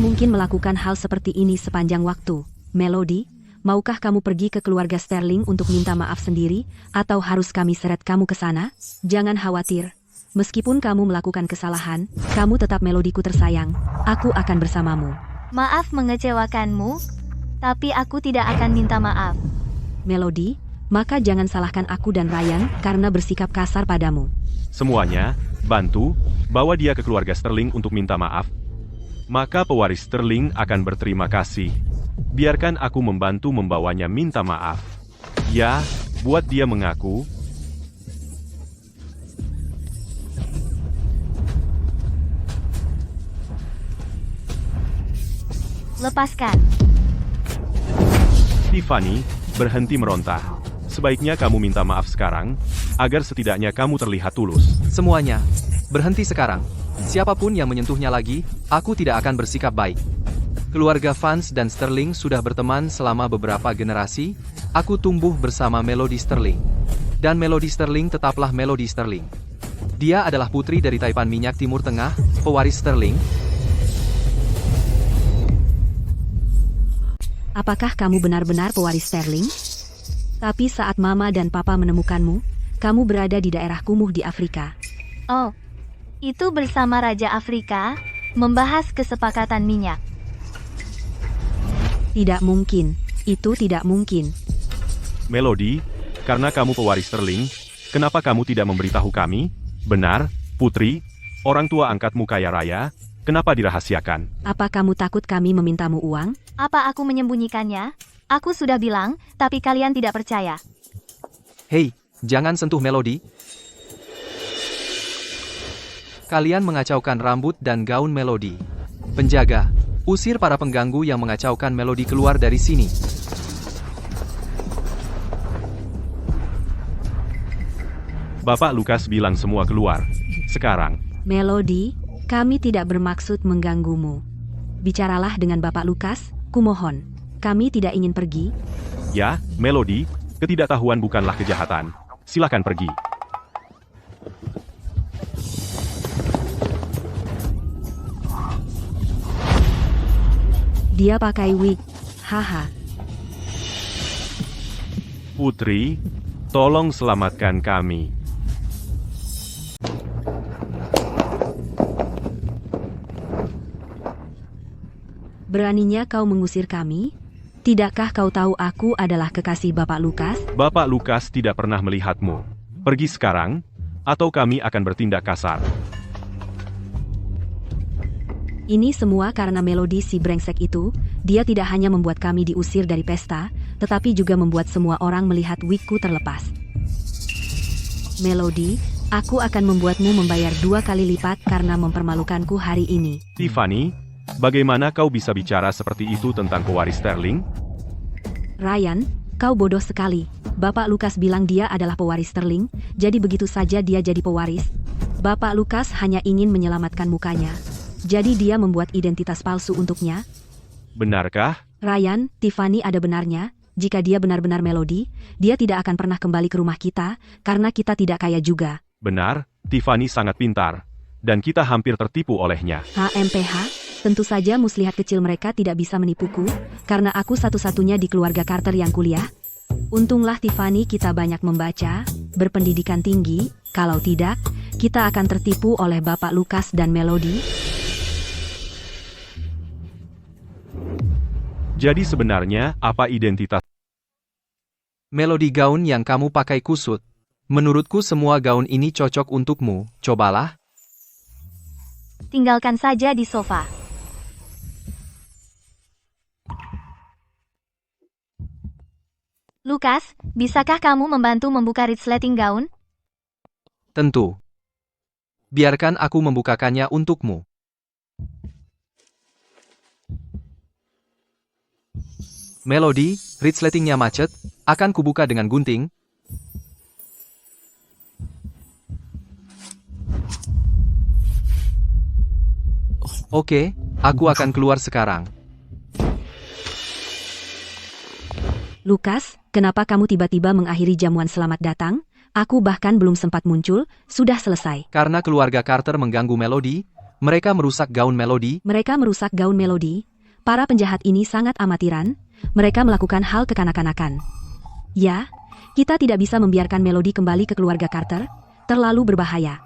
mungkin melakukan hal seperti ini sepanjang waktu. Melody, maukah kamu pergi ke keluarga Sterling untuk minta maaf sendiri, atau harus kami seret kamu ke sana? Jangan khawatir. Meskipun kamu melakukan kesalahan, kamu tetap Melodiku tersayang. Aku akan bersamamu. Maaf mengecewakanmu, tapi aku tidak akan minta maaf. Melody, maka jangan salahkan aku dan Ryan karena bersikap kasar padamu. Semuanya, bantu, bawa dia ke keluarga Sterling untuk minta maaf. Maka pewaris Sterling akan berterima kasih. Biarkan aku membantu membawanya minta maaf. Ya, buat dia mengaku. Lepaskan. Tiffany, berhenti meronta. Sebaiknya kamu minta maaf sekarang, agar setidaknya kamu terlihat tulus. Semuanya, berhenti sekarang. Siapapun yang menyentuhnya lagi, aku tidak akan bersikap baik. Keluarga Vance dan Sterling sudah berteman selama beberapa generasi. Aku tumbuh bersama Melody Sterling. Dan Melody Sterling tetaplah Melody Sterling. Dia adalah putri dari Taipan Minyak Timur Tengah, pewaris Sterling. Apakah kamu benar-benar pewaris Sterling? Tapi saat Mama dan Papa menemukanmu, kamu berada di daerah kumuh di Afrika. Oh, itu bersama Raja Afrika, membahas kesepakatan minyak. Tidak mungkin. Itu tidak mungkin. Melody, karena kamu pewaris Sterling, kenapa kamu tidak memberitahu kami? Benar, Putri, orang tua angkatmu kaya raya, kenapa dirahasiakan? Apa kamu takut kami memintamu uang? Apa aku menyembunyikannya? Aku sudah bilang, tapi kalian tidak percaya. Hei, jangan sentuh Melody. Kalian mengacaukan rambut dan gaun Melody. Penjaga, usir para pengganggu yang mengacaukan Melody keluar dari sini. Bapak Lukas bilang semua keluar. Sekarang. Melody, kami tidak bermaksud mengganggumu. Bicaralah dengan Bapak Lukas, kumohon. Kami tidak ingin pergi. Ya, Melody, ketidaktahuan bukanlah kejahatan. Silakan pergi. Dia pakai wig. Haha. Putri, tolong selamatkan kami. Beraninya kau mengusir kami? Tidakkah kau tahu aku adalah kekasih Bapak Lukas? Bapak Lukas tidak pernah melihatmu. Pergi sekarang, atau kami akan bertindak kasar. Ini semua karena Melody si brengsek itu. Dia tidak hanya membuat kami diusir dari pesta, tetapi juga membuat semua orang melihat wigku terlepas. Melody, aku akan membuatmu membayar 2 kali lipat karena mempermalukanku hari ini. Tiffany, bagaimana kau bisa bicara seperti itu tentang pewaris Sterling? Ryan, kau bodoh sekali. Bapak Lukas bilang dia adalah pewaris Sterling, jadi begitu saja dia jadi pewaris. Bapak Lukas hanya ingin menyelamatkan mukanya. Jadi dia membuat identitas palsu untuknya. Benarkah? Ryan, Tiffany ada benarnya. Jika dia benar-benar Melody, dia tidak akan pernah kembali ke rumah kita, karena kita tidak kaya juga. Benar, Tiffany sangat pintar. Dan kita hampir tertipu olehnya. HMPH, tentu saja muslihat kecil mereka tidak bisa menipuku, karena aku satu-satunya di keluarga Carter yang kuliah. Untunglah Tiffany kita banyak membaca, berpendidikan tinggi, kalau tidak, kita akan tertipu oleh Bapak Lukas dan Melody. Jadi sebenarnya, apa identitas? Melody, gaun yang kamu pakai kusut. Menurutku semua gaun ini cocok untukmu, cobalah. Tinggalkan saja di sofa. Lukas, bisakah kamu membantu membuka resleting gaun? Tentu. Biarkan aku membukakannya untukmu. Melody, resletingnya macet, akan kubuka dengan gunting. Oke, aku akan keluar sekarang. Lukas, kenapa kamu tiba-tiba mengakhiri jamuan selamat datang? Aku bahkan belum sempat muncul, sudah selesai. Karena keluarga Carter mengganggu Melody, mereka merusak gaun Melody. Mereka merusak gaun Melody. Para penjahat ini sangat amatiran. Mereka melakukan hal kekanak-kanakan. Ya, kita tidak bisa membiarkan Melody kembali ke keluarga Carter. Terlalu berbahaya.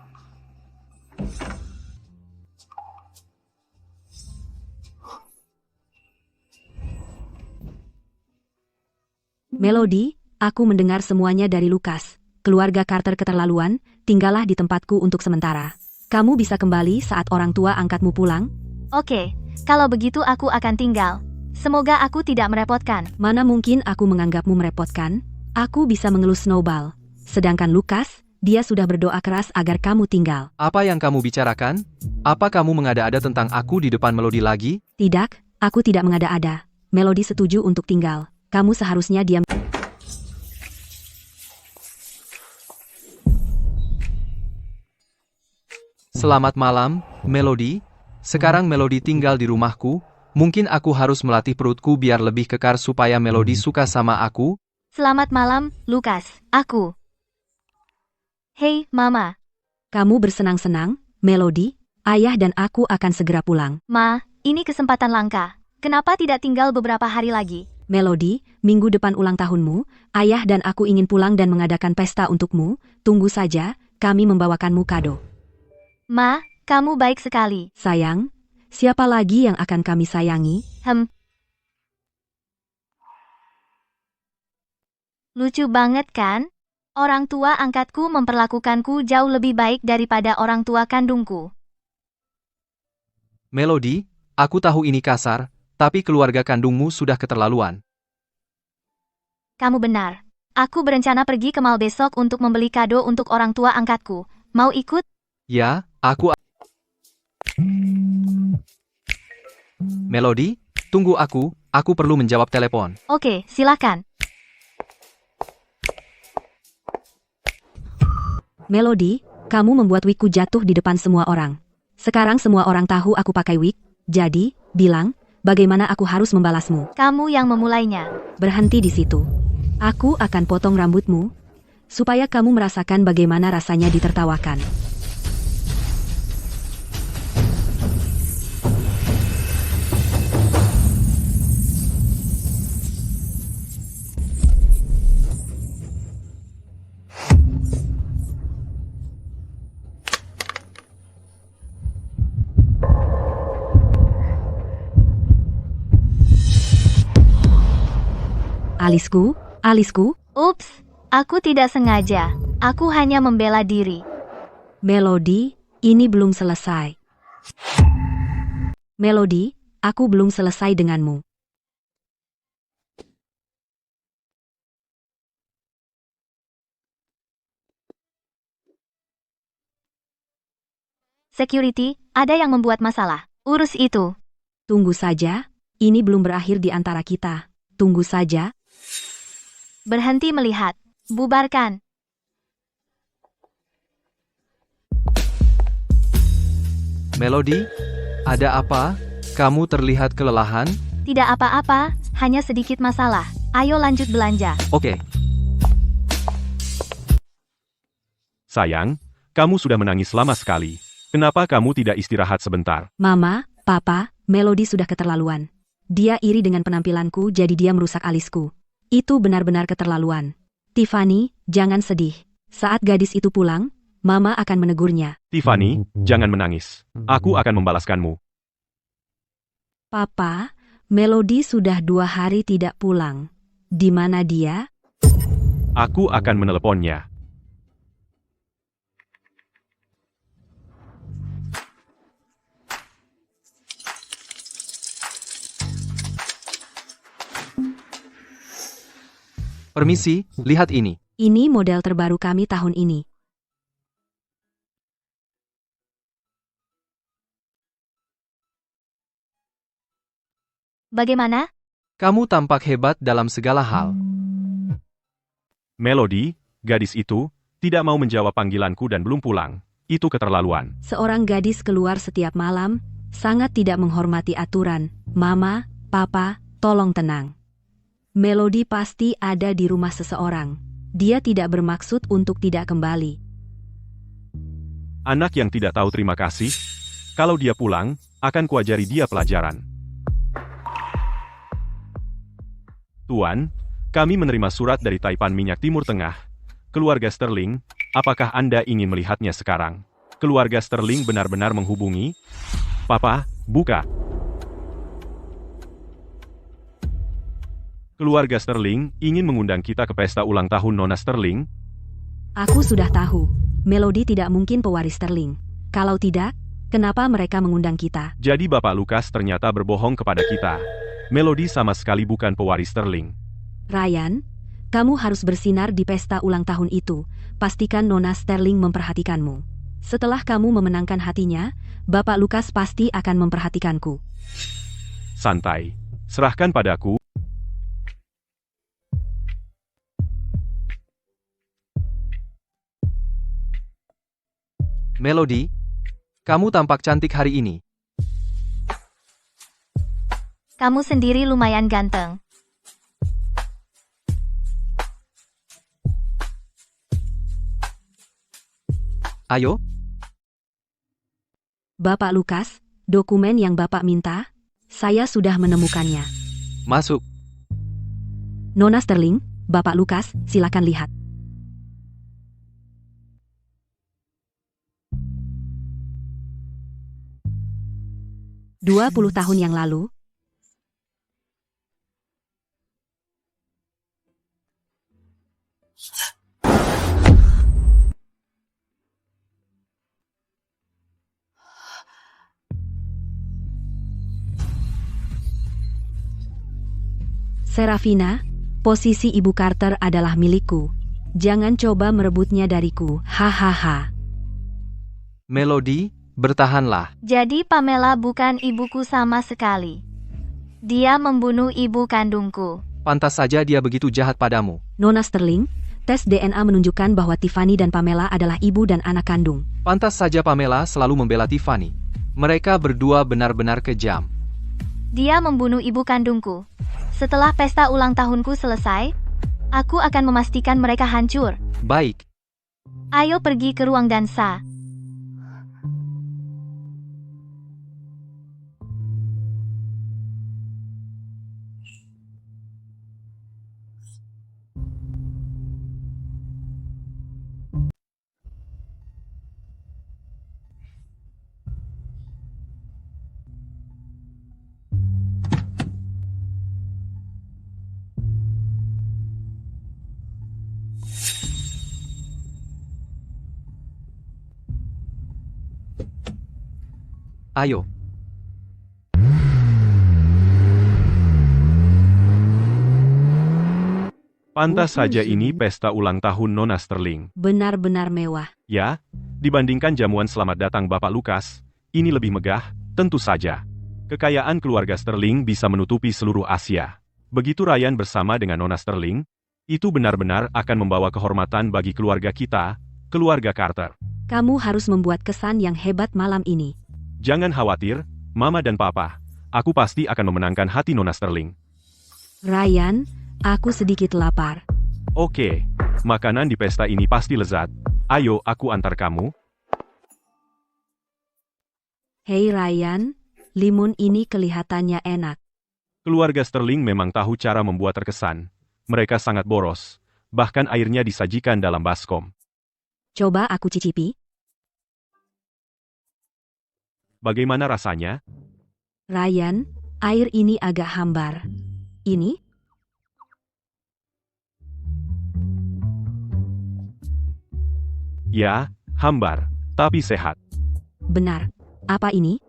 Melody, aku mendengar semuanya dari Lukas. Keluarga Carter keterlaluan, tinggallah di tempatku untuk sementara. Kamu bisa kembali saat orang tua angkatmu pulang? Oke, kalau begitu aku akan tinggal. Semoga aku tidak merepotkan. Mana mungkin aku menganggapmu merepotkan? Aku bisa mengelus Snowball. Sedangkan Lukas, dia sudah berdoa keras agar kamu tinggal. Apa yang kamu bicarakan? Apa kamu mengada-ada tentang aku di depan Melody lagi? Tidak, aku tidak mengada-ada. Melody setuju untuk tinggal. Kamu seharusnya diam. Selamat malam, Melody. Sekarang Melody tinggal di rumahku. Mungkin aku harus melatih perutku biar lebih kekar supaya Melody suka sama aku. Selamat malam, Lukas. Aku. Hei, Mama. Kamu bersenang-senang, Melody? Ayah dan aku akan segera pulang. Ma, ini kesempatan langka. Kenapa tidak tinggal beberapa hari lagi? Melody, minggu depan ulang tahunmu, ayah dan aku ingin pulang dan mengadakan pesta untukmu. Tunggu saja, kami membawakanmu kado. Ma, kamu baik sekali. Sayang, siapa lagi yang akan kami sayangi? Lucu banget kan? Orang tua angkatku memperlakukanku jauh lebih baik daripada orang tua kandungku. Melody, aku tahu ini kasar, tapi keluarga kandungmu sudah keterlaluan. Kamu benar. Aku berencana pergi ke mall besok untuk membeli kado untuk orang tua angkatku. Mau ikut? Ya, Melody, tunggu aku perlu menjawab telepon. Oke, silakan. Melody, kamu membuat wigku jatuh di depan semua orang. Sekarang semua orang tahu aku pakai wig, jadi, bilang, bagaimana aku harus membalasmu. Kamu yang memulainya. Berhenti di situ. Aku akan potong rambutmu, supaya kamu merasakan bagaimana rasanya ditertawakan. Alisku, Ups, aku tidak sengaja. Aku hanya membela diri. Melody, ini belum selesai. Melody, aku belum selesai denganmu. Security, ada yang membuat masalah. Urus itu. Tunggu saja, ini belum berakhir di antara kita. Tunggu saja. Berhenti melihat. Bubarkan. Melody, ada apa? Kamu terlihat kelelahan? Tidak apa-apa, hanya sedikit masalah. Ayo lanjut belanja. Oke. Sayang, kamu sudah menangis lama sekali. Kenapa kamu tidak istirahat sebentar? Mama, Papa, Melody sudah keterlaluan. Dia iri dengan penampilanku jadi dia merusak alisku. Itu benar-benar keterlaluan. Tiffany, jangan sedih. Saat gadis itu pulang, Mama akan menegurnya. Tiffany, jangan menangis. Aku akan membalaskanmu. Papa, Melody sudah 2 hari tidak pulang. Di mana dia? Aku akan meneleponnya. Permisi, lihat ini. Ini model terbaru kami tahun ini. Bagaimana? Kamu tampak hebat dalam segala hal. Melody, gadis itu, tidak mau menjawab panggilanku dan belum pulang. Itu keterlaluan. Seorang gadis keluar setiap malam, sangat tidak menghormati aturan. Mama, Papa, tolong tenang. Melody pasti ada di rumah seseorang. Dia tidak bermaksud untuk tidak kembali. Anak yang tidak tahu terima kasih. Kalau dia pulang, akan kuajari dia pelajaran. Tuan, kami menerima surat dari Taipan Minyak Timur Tengah. Keluarga Sterling, apakah Anda ingin melihatnya sekarang? Keluarga Sterling benar-benar menghubungi? Papa, buka. Keluarga Sterling ingin mengundang kita ke pesta ulang tahun Nona Sterling. Aku sudah tahu, Melody tidak mungkin pewaris Sterling. Kalau tidak, kenapa mereka mengundang kita? Jadi Bapak Lukas ternyata berbohong kepada kita. Melody sama sekali bukan pewaris Sterling. Ryan, kamu harus bersinar di pesta ulang tahun itu. Pastikan Nona Sterling memperhatikanmu. Setelah kamu memenangkan hatinya, Bapak Lukas pasti akan memperhatikanku. Santai. Serahkan padaku. Melody, kamu tampak cantik hari ini. Kamu sendiri lumayan ganteng. Ayo, Bapak Lukas, dokumen yang Bapak minta, saya sudah menemukannya. masuk. Nona Sterling, Bapak Lukas, silakan lihat. "20 tahun yang lalu, Serafina, posisi Ibu Carter adalah milikku. Jangan coba merebutnya dariku, hahaha. Melody, bertahanlah. Jadi Pamela bukan ibuku sama sekali. Dia membunuh ibu kandungku. Pantas saja dia begitu jahat padamu. Nona Sterling, tes DNA menunjukkan bahwa Tiffany dan Pamela adalah ibu dan anak kandung. Pantas saja Pamela selalu membela Tiffany. Mereka berdua benar-benar kejam. Dia membunuh ibu kandungku. Setelah pesta ulang tahunku selesai, aku akan memastikan mereka hancur. Baik. Ayo pergi ke ruang dansa. Ayo. Pantas saja ini pesta ulang tahun Nona Sterling. Benar-benar mewah. Ya, dibandingkan jamuan selamat datang Bapak Lukas, ini lebih megah, tentu saja. Kekayaan keluarga Sterling bisa menutupi seluruh Asia. Begitu Ryan bersama dengan Nona Sterling, itu benar-benar akan membawa kehormatan bagi keluarga kita, keluarga Carter. Kamu harus membuat kesan yang hebat malam ini. Jangan khawatir, Mama dan Papa. Aku pasti akan memenangkan hati Nona Sterling. Ryan, aku sedikit lapar. Oke, makanan di pesta ini pasti lezat. Ayo, aku antar kamu. Hei Ryan, limun ini kelihatannya enak. Keluarga Sterling memang tahu cara membuat terkesan. Mereka sangat boros. Bahkan airnya disajikan dalam baskom. Coba aku cicipi. Bagaimana rasanya? Ryan, air ini agak hambar. Ini? Ya, hambar, tapi sehat. Benar. Apa ini?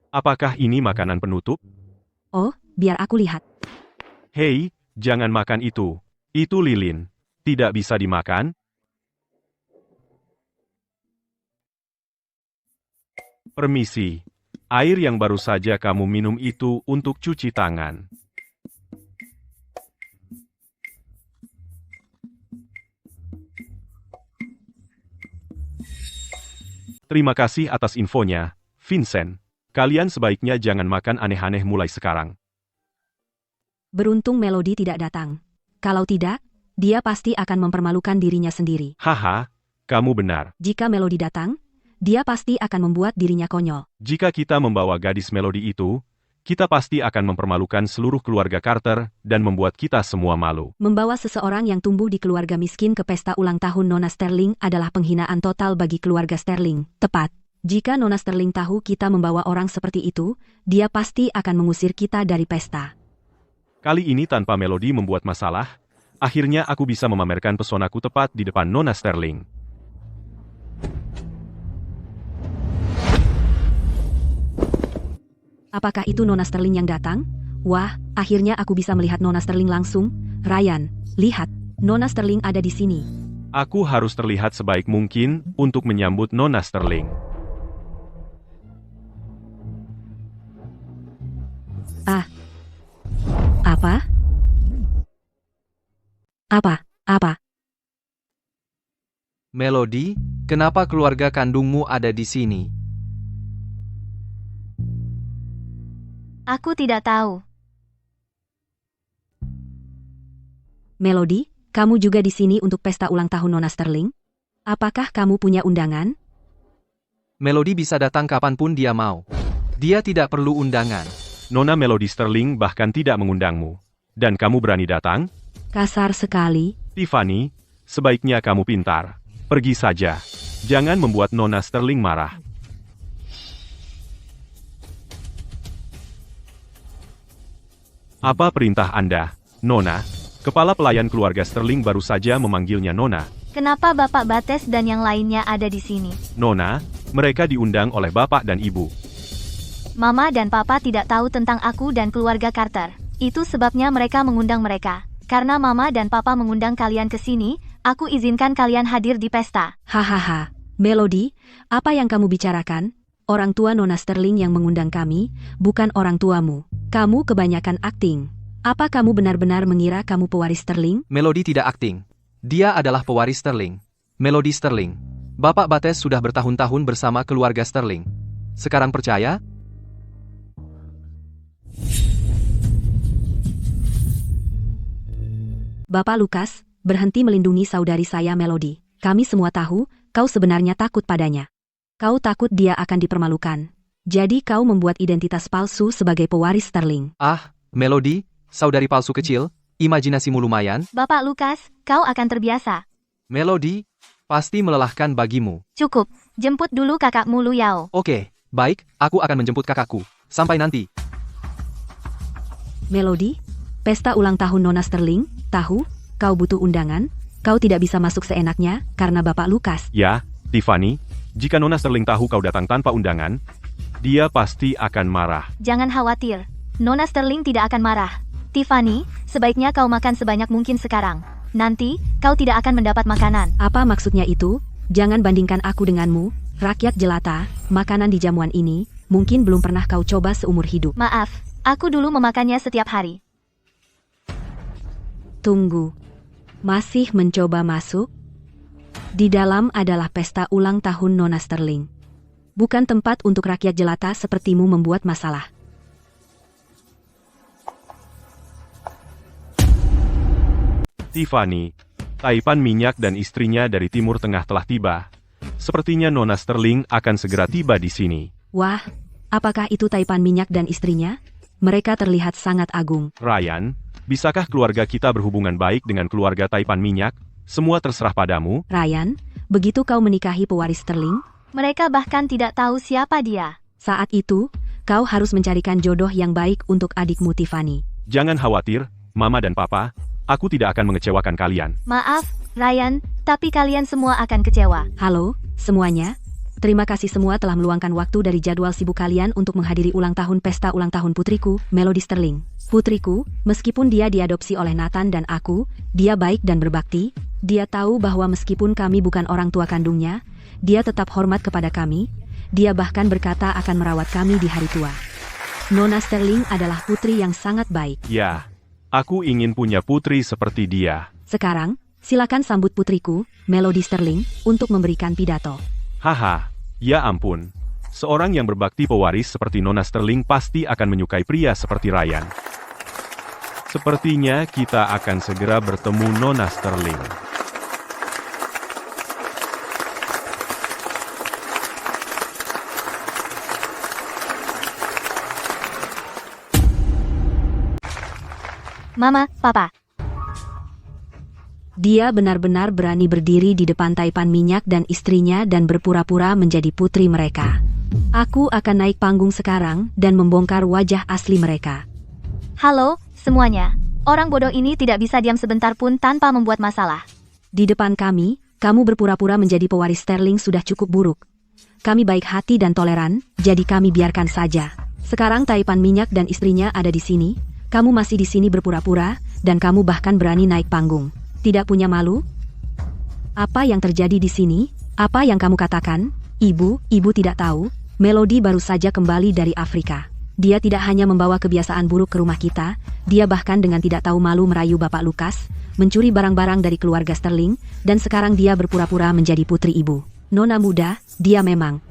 Apakah ini makanan penutup? Oh, biar aku lihat. Hei, jangan makan itu. Itu lilin. Tidak bisa dimakan? Permisi. Air yang baru saja kamu minum itu untuk cuci tangan. Terima kasih atas infonya, Vincent. Kalian sebaiknya jangan makan aneh-aneh mulai sekarang. Beruntung Melody tidak datang. Kalau tidak, dia pasti akan mempermalukan dirinya sendiri. Haha, kamu benar. Jika Melody datang, dia pasti akan membuat dirinya konyol. Jika kita membawa gadis Melody itu, kita pasti akan mempermalukan seluruh keluarga Carter dan membuat kita semua malu. Membawa seseorang yang tumbuh di keluarga miskin ke pesta ulang tahun Nona Sterling adalah penghinaan total bagi keluarga Sterling. Tepat. Jika Nona Sterling tahu kita membawa orang seperti itu, dia pasti akan mengusir kita dari pesta. Kali ini tanpa Melody membuat masalah, akhirnya aku bisa memamerkan pesonaku tepat di depan Nona Sterling. Apakah itu Nona Sterling yang datang? Wah, akhirnya aku bisa melihat Nona Sterling langsung. Ryan, lihat, Nona Sterling ada di sini. Aku harus terlihat sebaik mungkin untuk menyambut Nona Sterling. Ah. Apa? Apa? Melody, kenapa keluarga kandungmu ada di sini? Aku tidak tahu. Melody, kamu juga di sini untuk pesta ulang tahun Nona Sterling? Apakah kamu punya undangan? Melody bisa datang kapanpun dia mau. Dia tidak perlu undangan. Nona Melody Sterling bahkan tidak mengundangmu. Dan kamu berani datang? Kasar sekali. Tiffany, sebaiknya kamu pintar. Pergi saja. Jangan membuat Nona Sterling marah. Apa perintah Anda, Nona? Kepala pelayan keluarga Sterling baru saja memanggilnya Nona. Kenapa Bapak Bates dan yang lainnya ada di sini? Nona, mereka diundang oleh Bapak dan Ibu. Mama dan Papa tidak tahu tentang aku dan keluarga Carter. Itu sebabnya mereka mengundang mereka. Karena Mama dan Papa mengundang kalian ke sini, aku izinkan kalian hadir di pesta. Hahaha. Melody, apa yang kamu bicarakan? Orang tua Nona Sterling yang mengundang kami, bukan orang tuamu. Kamu kebanyakan akting. Apa kamu benar-benar mengira kamu pewaris Sterling? Melody tidak akting. Dia adalah pewaris Sterling. Melody Sterling. Bapak Bates sudah bertahun-tahun bersama keluarga Sterling. Sekarang percaya? Bapak Lukas, berhenti melindungi saudari saya Melody. Kami semua tahu, kau sebenarnya takut padanya. Kau takut dia akan dipermalukan. Jadi kau membuat identitas palsu sebagai pewaris Sterling. Ah, Melody, saudari palsu kecil, imajinasimu lumayan. Bapak Lukas, kau akan terbiasa. Melody, pasti melelahkan bagimu. Cukup, jemput dulu kakakmu Lu Yao. Oke, baik, aku akan menjemput kakakku. Sampai nanti. Melody, pesta ulang tahun Nona Sterling, tahu, kau butuh undangan, kau tidak bisa masuk seenaknya, karena Bapak Lukas. Ya, Tiffany, jika Nona Sterling tahu kau datang tanpa undangan, dia pasti akan marah. Jangan khawatir, Nona Sterling tidak akan marah. Tiffany, sebaiknya kau makan sebanyak mungkin sekarang. Nanti, kau tidak akan mendapat makanan. Apa maksudnya itu? Jangan bandingkan aku denganmu, rakyat jelata, makanan di jamuan ini, mungkin belum pernah kau coba seumur hidup. Maaf, aku dulu memakannya setiap hari. Tunggu. Masih mencoba masuk? Di dalam adalah pesta ulang tahun Nona Sterling. Bukan tempat untuk rakyat jelata sepertimu membuat masalah. Tiffany, Taipan Minyak dan istrinya dari Timur Tengah telah tiba. Sepertinya Nona Sterling akan segera tiba di sini. Wah, apakah itu Taipan Minyak dan istrinya? Mereka terlihat sangat agung. Ryan, bisakah keluarga kita berhubungan baik dengan keluarga Taipan Minyak? Semua terserah padamu. Ryan, begitu kau menikahi pewaris Sterling, Mereka bahkan tidak tahu siapa dia. saat itu, kau harus mencarikan jodoh yang baik untuk adikmu Tiffany. Jangan khawatir, Mama dan Papa, aku tidak akan mengecewakan kalian. Maaf, Ryan, tapi kalian semua akan kecewa. Halo, semuanya. Terima kasih semua telah meluangkan waktu dari jadwal sibuk kalian untuk menghadiri ulang tahun pesta ulang tahun putriku, Melody Sterling. Putriku, meskipun dia diadopsi oleh Nathan dan aku, dia baik dan berbakti. Dia tahu bahwa meskipun kami bukan orang tua kandungnya, dia tetap hormat kepada kami. Dia bahkan berkata akan merawat kami di hari tua. Nona Sterling adalah putri yang sangat baik. Ya, aku ingin punya putri seperti dia. Sekarang, silakan sambut putriku, Melody Sterling, untuk memberikan pidato. Haha, ya ampun. Seorang yang berbakti pewaris seperti Nona Sterling pasti akan menyukai pria seperti Ryan. Sepertinya kita akan segera bertemu Nona Sterling. Mama, Papa. Dia benar-benar berani berdiri di depan Taipan Minyak dan istrinya dan berpura-pura menjadi putri mereka. Aku akan naik panggung sekarang dan membongkar wajah asli mereka. Halo, semuanya. Orang bodoh ini tidak bisa diam sebentar pun tanpa membuat masalah. Di depan kami, kamu berpura-pura menjadi pewaris Sterling sudah cukup buruk. Kami baik hati dan toleran, jadi kami biarkan saja. Sekarang Taipan Minyak dan istrinya ada di sini, kamu masih di sini berpura-pura, dan kamu bahkan berani naik panggung. Tidak punya malu? Apa yang terjadi di sini? Apa yang kamu katakan? Ibu tidak tahu. Melody baru saja kembali dari Afrika. Dia tidak hanya membawa kebiasaan buruk ke rumah kita, dia bahkan dengan tidak tahu malu merayu Bapak Lukas, mencuri barang-barang dari keluarga Sterling, dan sekarang dia berpura-pura menjadi putri ibu. Nona muda, dia memang.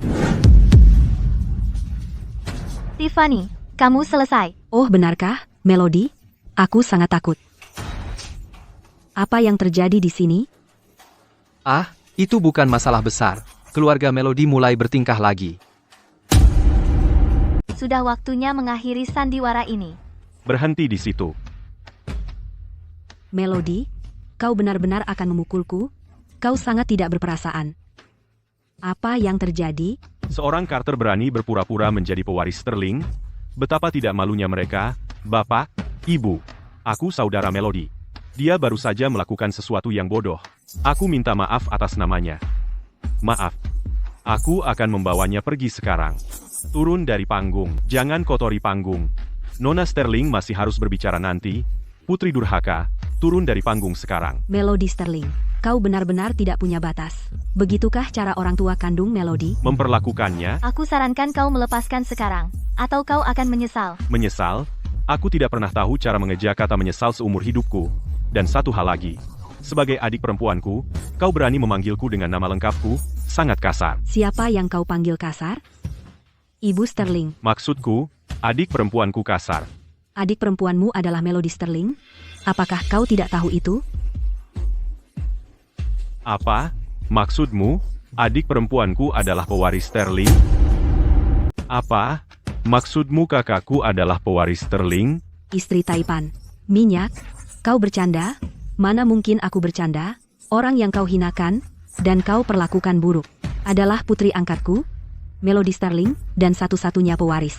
Tiffany, kamu selesai. Oh benarkah, Melody? Aku sangat takut. Apa yang terjadi di sini? Ah, itu bukan masalah besar. Keluarga Melody mulai bertingkah lagi. Sudah waktunya mengakhiri sandiwara ini. Berhenti di situ. Melody, kau benar-benar akan memukulku? Kau sangat tidak berperasaan. Apa yang terjadi? Seorang Carter berani berpura-pura menjadi pewaris Sterling? Betapa tidak malunya mereka, Bapak, Ibu. Aku saudara Melody. Dia baru saja melakukan sesuatu yang bodoh. Aku minta maaf atas namanya. Maaf. Aku akan membawanya pergi sekarang. Turun dari panggung. Jangan kotori panggung. Nona Sterling masih harus berbicara nanti. Putri durhaka, turun dari panggung sekarang. Melody Sterling, kau benar-benar tidak punya batas. Begitukah cara orang tua kandung Melody? Memperlakukannya, Aku sarankan kau melepaskan sekarang, atau kau akan menyesal. menyesal. Aku tidak pernah tahu cara mengeja kata menyesal seumur hidupku. Dan satu hal lagi, sebagai adik perempuanku, kau berani memanggilku dengan nama lengkapku, sangat kasar. Siapa yang kau panggil kasar? Ibu Sterling, Maksudku, adik perempuanku kasar. adik perempuanmu adalah Melody Sterling? Apakah kau tidak tahu itu? Apa? Maksudmu, adik perempuanku adalah pewaris Sterling? Apa? Maksudmu kakakku adalah pewaris Sterling? Istri Taipan. Minyak, kau bercanda? Mana mungkin aku bercanda? Orang yang kau hinakan, dan kau perlakukan buruk, adalah putri angkatku, Melody Sterling, dan satu-satunya pewaris.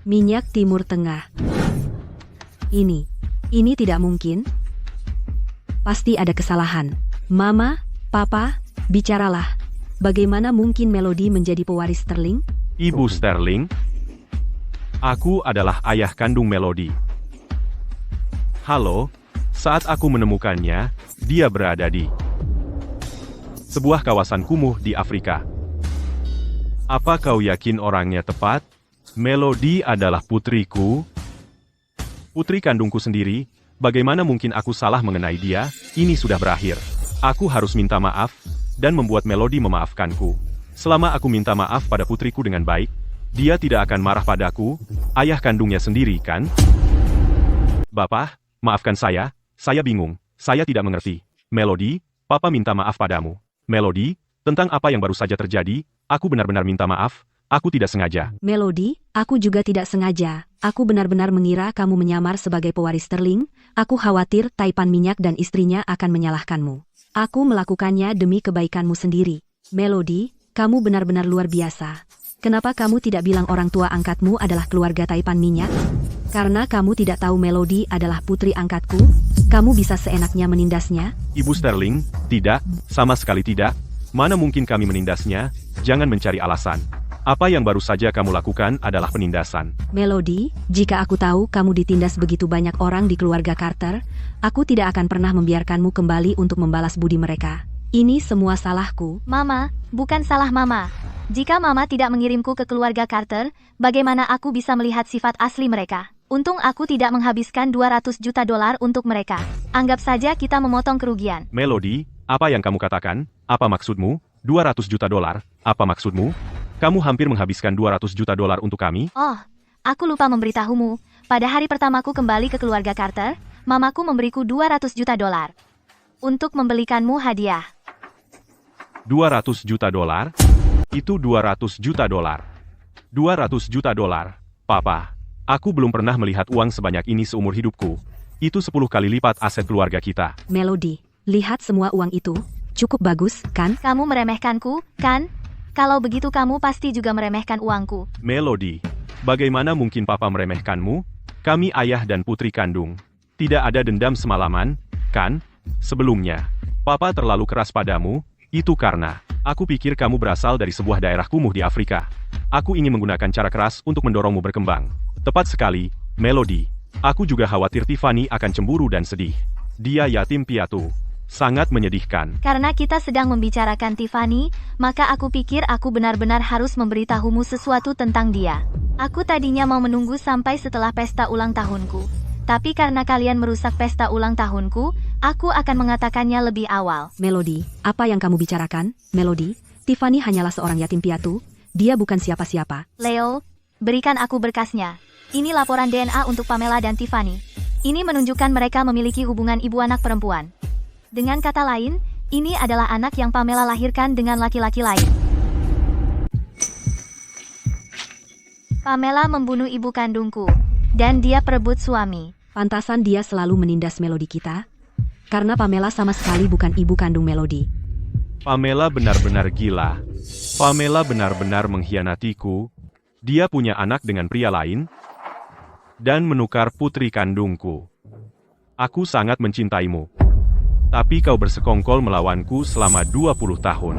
Minyak Timur Tengah. Ini tidak mungkin. Pasti ada kesalahan. Mama, Papa, bicaralah. Bagaimana mungkin Melody menjadi pewaris Sterling? Ibu Sterling? Aku adalah ayah kandung Melody. Halo, saat aku menemukannya, dia berada di sebuah kawasan kumuh di Afrika. Apa kau yakin orangnya tepat? Melody adalah putriku. Putri kandungku sendiri, bagaimana mungkin aku salah mengenai dia? Ini sudah berakhir. Aku harus minta maaf, dan membuat Melody memaafkanku. Selama aku minta maaf pada putriku dengan baik, dia tidak akan marah padaku, ayah kandungnya sendiri kan? Bapak, maafkan saya bingung, saya tidak mengerti. Melody, Papa minta maaf padamu. Melody, tentang apa yang baru saja terjadi, aku benar-benar minta maaf, aku tidak sengaja. Melody, aku juga tidak sengaja. Aku benar-benar mengira kamu menyamar sebagai pewaris Sterling. Aku khawatir Taipan Minyak dan istrinya akan menyalahkanmu. Aku melakukannya demi kebaikanmu sendiri. Melody, kamu benar-benar luar biasa. Kenapa kamu tidak bilang orang tua angkatmu adalah keluarga Taipan Minyak? Karena kamu tidak tahu Melody adalah putri angkatku, kamu bisa seenaknya menindasnya? Ibu Sterling, tidak, sama sekali tidak. Mana mungkin kami menindasnya? Jangan mencari alasan. Apa yang baru saja kamu lakukan adalah penindasan. Melody, jika aku tahu kamu ditindas begitu banyak orang di keluarga Carter, aku tidak akan pernah membiarkanmu kembali untuk membalas budi mereka. Ini semua salahku. Mama, bukan salah Mama. Jika Mama tidak mengirimku ke keluarga Carter, bagaimana aku bisa melihat sifat asli mereka? Untung aku tidak menghabiskan $200 juta untuk mereka. Anggap saja kita memotong kerugian. Melody, apa yang kamu katakan? Apa maksudmu? $200 juta? Apa maksudmu? Kamu hampir menghabiskan $200 juta untuk kami? Oh, aku lupa memberitahumu. Pada hari pertamaku kembali ke keluarga Carter, Mamaku memberiku $200 juta untuk membelikanmu hadiah. $200 juta? Itu $200 juta. $200 juta. Papa, aku belum pernah melihat uang sebanyak ini seumur hidupku. Itu 10 kali lipat aset keluarga kita. Melody, lihat semua uang itu. Cukup bagus, kan? Kamu meremehkanku, kan? Kalau begitu kamu pasti juga meremehkan uangku. Melody, bagaimana mungkin Papa meremehkanmu? Kami ayah dan putri kandung. Tidak ada dendam semalaman, kan? Sebelumnya, Papa terlalu keras padamu, itu karena aku pikir kamu berasal dari sebuah daerah kumuh di Afrika. Aku ingin menggunakan cara keras untuk mendorongmu berkembang. Tepat sekali, Melody. Aku juga khawatir Tiffany akan cemburu dan sedih. Dia yatim piatu. Sangat menyedihkan. Karena kita sedang membicarakan Tiffany, maka aku pikir aku benar-benar harus memberitahumu sesuatu tentang dia. Aku tadinya mau menunggu sampai setelah pesta ulang tahunku. Tapi karena kalian merusak pesta ulang tahunku, aku akan mengatakannya lebih awal. Melody, apa yang kamu bicarakan? Melody, Tiffany hanyalah seorang yatim piatu. Dia bukan siapa-siapa. Leo, berikan aku berkasnya. Ini laporan DNA untuk Pamela dan Tiffany. Ini menunjukkan mereka memiliki hubungan ibu anak perempuan. Dengan kata lain, ini adalah anak yang Pamela lahirkan dengan laki-laki lain. Pamela membunuh ibu kandungku, dan dia perebut suami. Pantasan dia selalu menindas Melody kita. Karena Pamela sama sekali bukan ibu kandung Melody. Pamela benar-benar gila. Pamela benar-benar mengkhianatiku. Dia punya anak dengan pria lain, dan menukar putri kandungku. Aku sangat mencintaimu. Tapi kau bersekongkol melawanku selama 20 tahun.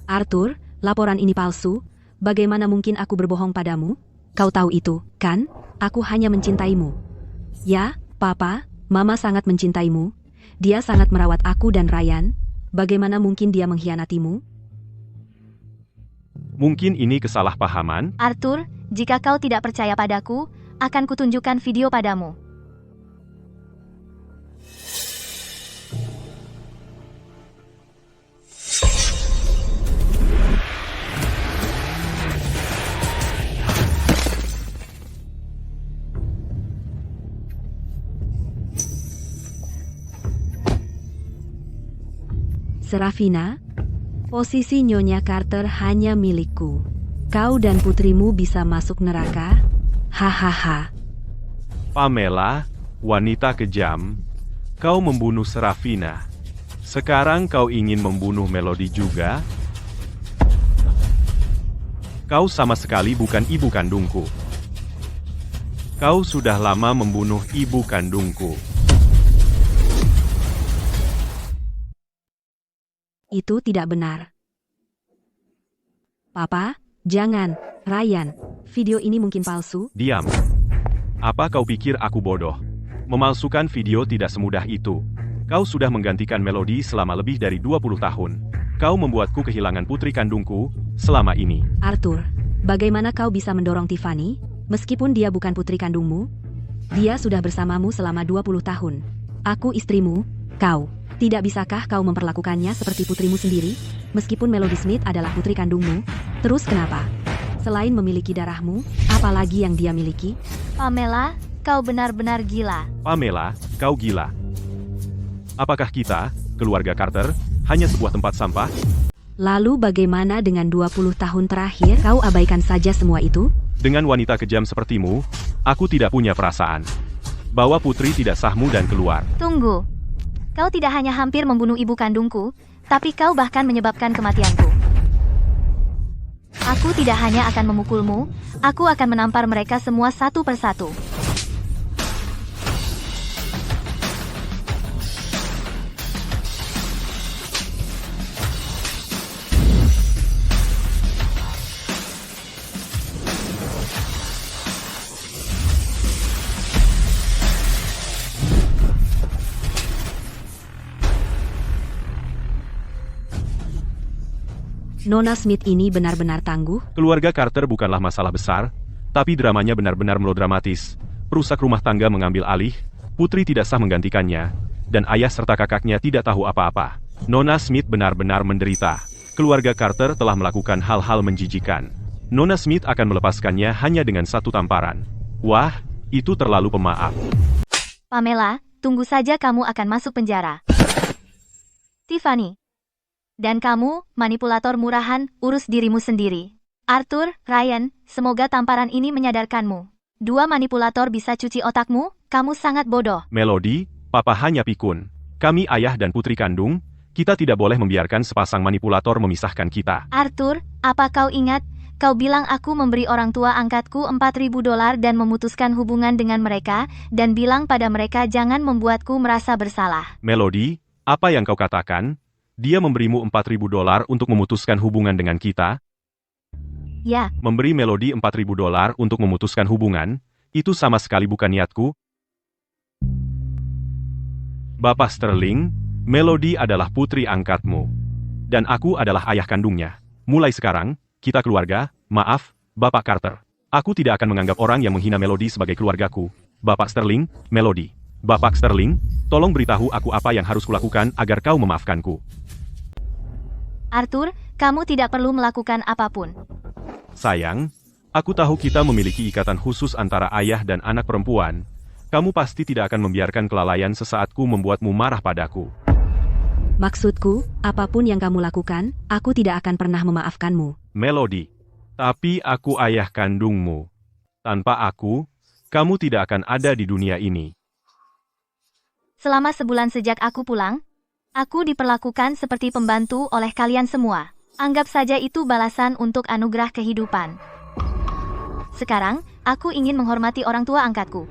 Arthur, laporan ini palsu. Bagaimana mungkin aku berbohong padamu? Kau tahu itu, kan? Aku hanya mencintaimu. Ya, Papa, Mama sangat mencintaimu. Dia sangat merawat aku dan Ryan. Bagaimana mungkin dia mengkhianatimu? Mungkin ini kesalahpahaman. Arthur, jika kau tidak percaya padaku, akan kutunjukkan video padamu. Serafina, posisi Nyonya Carter hanya milikku. Kau dan putrimu bisa masuk neraka. Hahaha. Pamela, wanita kejam, kau membunuh Serafina. Sekarang kau ingin membunuh Melody juga? Kau sama sekali bukan ibu kandungku. Kau sudah lama membunuh ibu kandungku. Itu tidak benar. Papa, jangan. Ryan, video ini mungkin palsu. Diam. Apa kau pikir aku bodoh? Memalsukan video tidak semudah itu. Kau sudah menggantikan Melody selama lebih dari 20 tahun. Kau membuatku kehilangan putri kandungku selama ini. Arthur, bagaimana kau bisa mendorong Tiffany, meskipun dia bukan putri kandungmu? Dia sudah bersamamu selama 20 tahun. Aku istrimu, kau. Tidak bisakah kau memperlakukannya seperti putrimu sendiri? Meskipun Melody Smith adalah putri kandungmu, terus kenapa? Selain memiliki darahmu, apalagi yang dia miliki? Pamela, kau benar-benar gila. Pamela, kau gila. Apakah kita, keluarga Carter, hanya sebuah tempat sampah? Lalu bagaimana dengan 20 tahun terakhir? Kau abaikan saja semua itu? Dengan wanita kejam sepertimu, aku tidak punya perasaan. Bawa putri tidak sahmu dan keluar. Tunggu. Kau tidak hanya hampir membunuh ibu kandungku, tapi kau bahkan menyebabkan kematianku. Aku tidak hanya akan memukulmu, aku akan menampar mereka semua satu persatu. Nona Smith ini benar-benar tangguh. Keluarga Carter bukanlah masalah besar, tapi dramanya benar-benar melodramatis. Perusak rumah tangga mengambil alih, putri tidak sah menggantikannya, dan ayah serta kakaknya tidak tahu apa-apa. Nona Smith benar-benar menderita. Keluarga Carter telah melakukan hal-hal menjijikan. Nona Smith akan melepaskannya hanya dengan satu tamparan. Wah, itu terlalu pemaaf. Pamela, tunggu saja kamu akan masuk penjara. Tiffany. Dan kamu, manipulator murahan, urus dirimu sendiri. Arthur, Ryan, semoga tamparan ini menyadarkanmu. Dua manipulator bisa cuci otakmu, kamu sangat bodoh. Melody, Papa hanya pikun. Kami ayah dan putri kandung, kita tidak boleh membiarkan sepasang manipulator memisahkan kita. Arthur, apa kau ingat? Kau bilang aku memberi orang tua angkatku $4.000 dan memutuskan hubungan dengan mereka, dan bilang pada mereka jangan membuatku merasa bersalah. Melody, apa yang kau katakan? Dia memberimu $4.000 untuk memutuskan hubungan dengan kita? Ya. Memberi Melody $4.000 untuk memutuskan hubungan, itu sama sekali bukan niatku. Bapak Sterling, Melody adalah putri angkatmu. Dan aku adalah ayah kandungnya. Mulai sekarang, kita keluarga, maaf, Bapak Carter. Aku tidak akan menganggap orang yang menghina Melody sebagai keluargaku. Bapak Sterling, Melody. Bapak Sterling, tolong beritahu aku apa yang harus kulakukan agar kau memaafkanku. Arthur, kamu tidak perlu melakukan apapun. Sayang, aku tahu kita memiliki ikatan khusus antara ayah dan anak perempuan. Kamu pasti tidak akan membiarkan kelalaian sesaatku membuatmu marah padaku. Maksudku, apapun yang kamu lakukan, aku tidak akan pernah memaafkanmu. Melody, tapi aku ayah kandungmu. Tanpa aku, kamu tidak akan ada di dunia ini. Selama sebulan sejak aku pulang, aku diperlakukan seperti pembantu oleh kalian semua. Anggap saja itu balasan untuk anugerah kehidupan. Sekarang, aku ingin menghormati orang tua angkatku.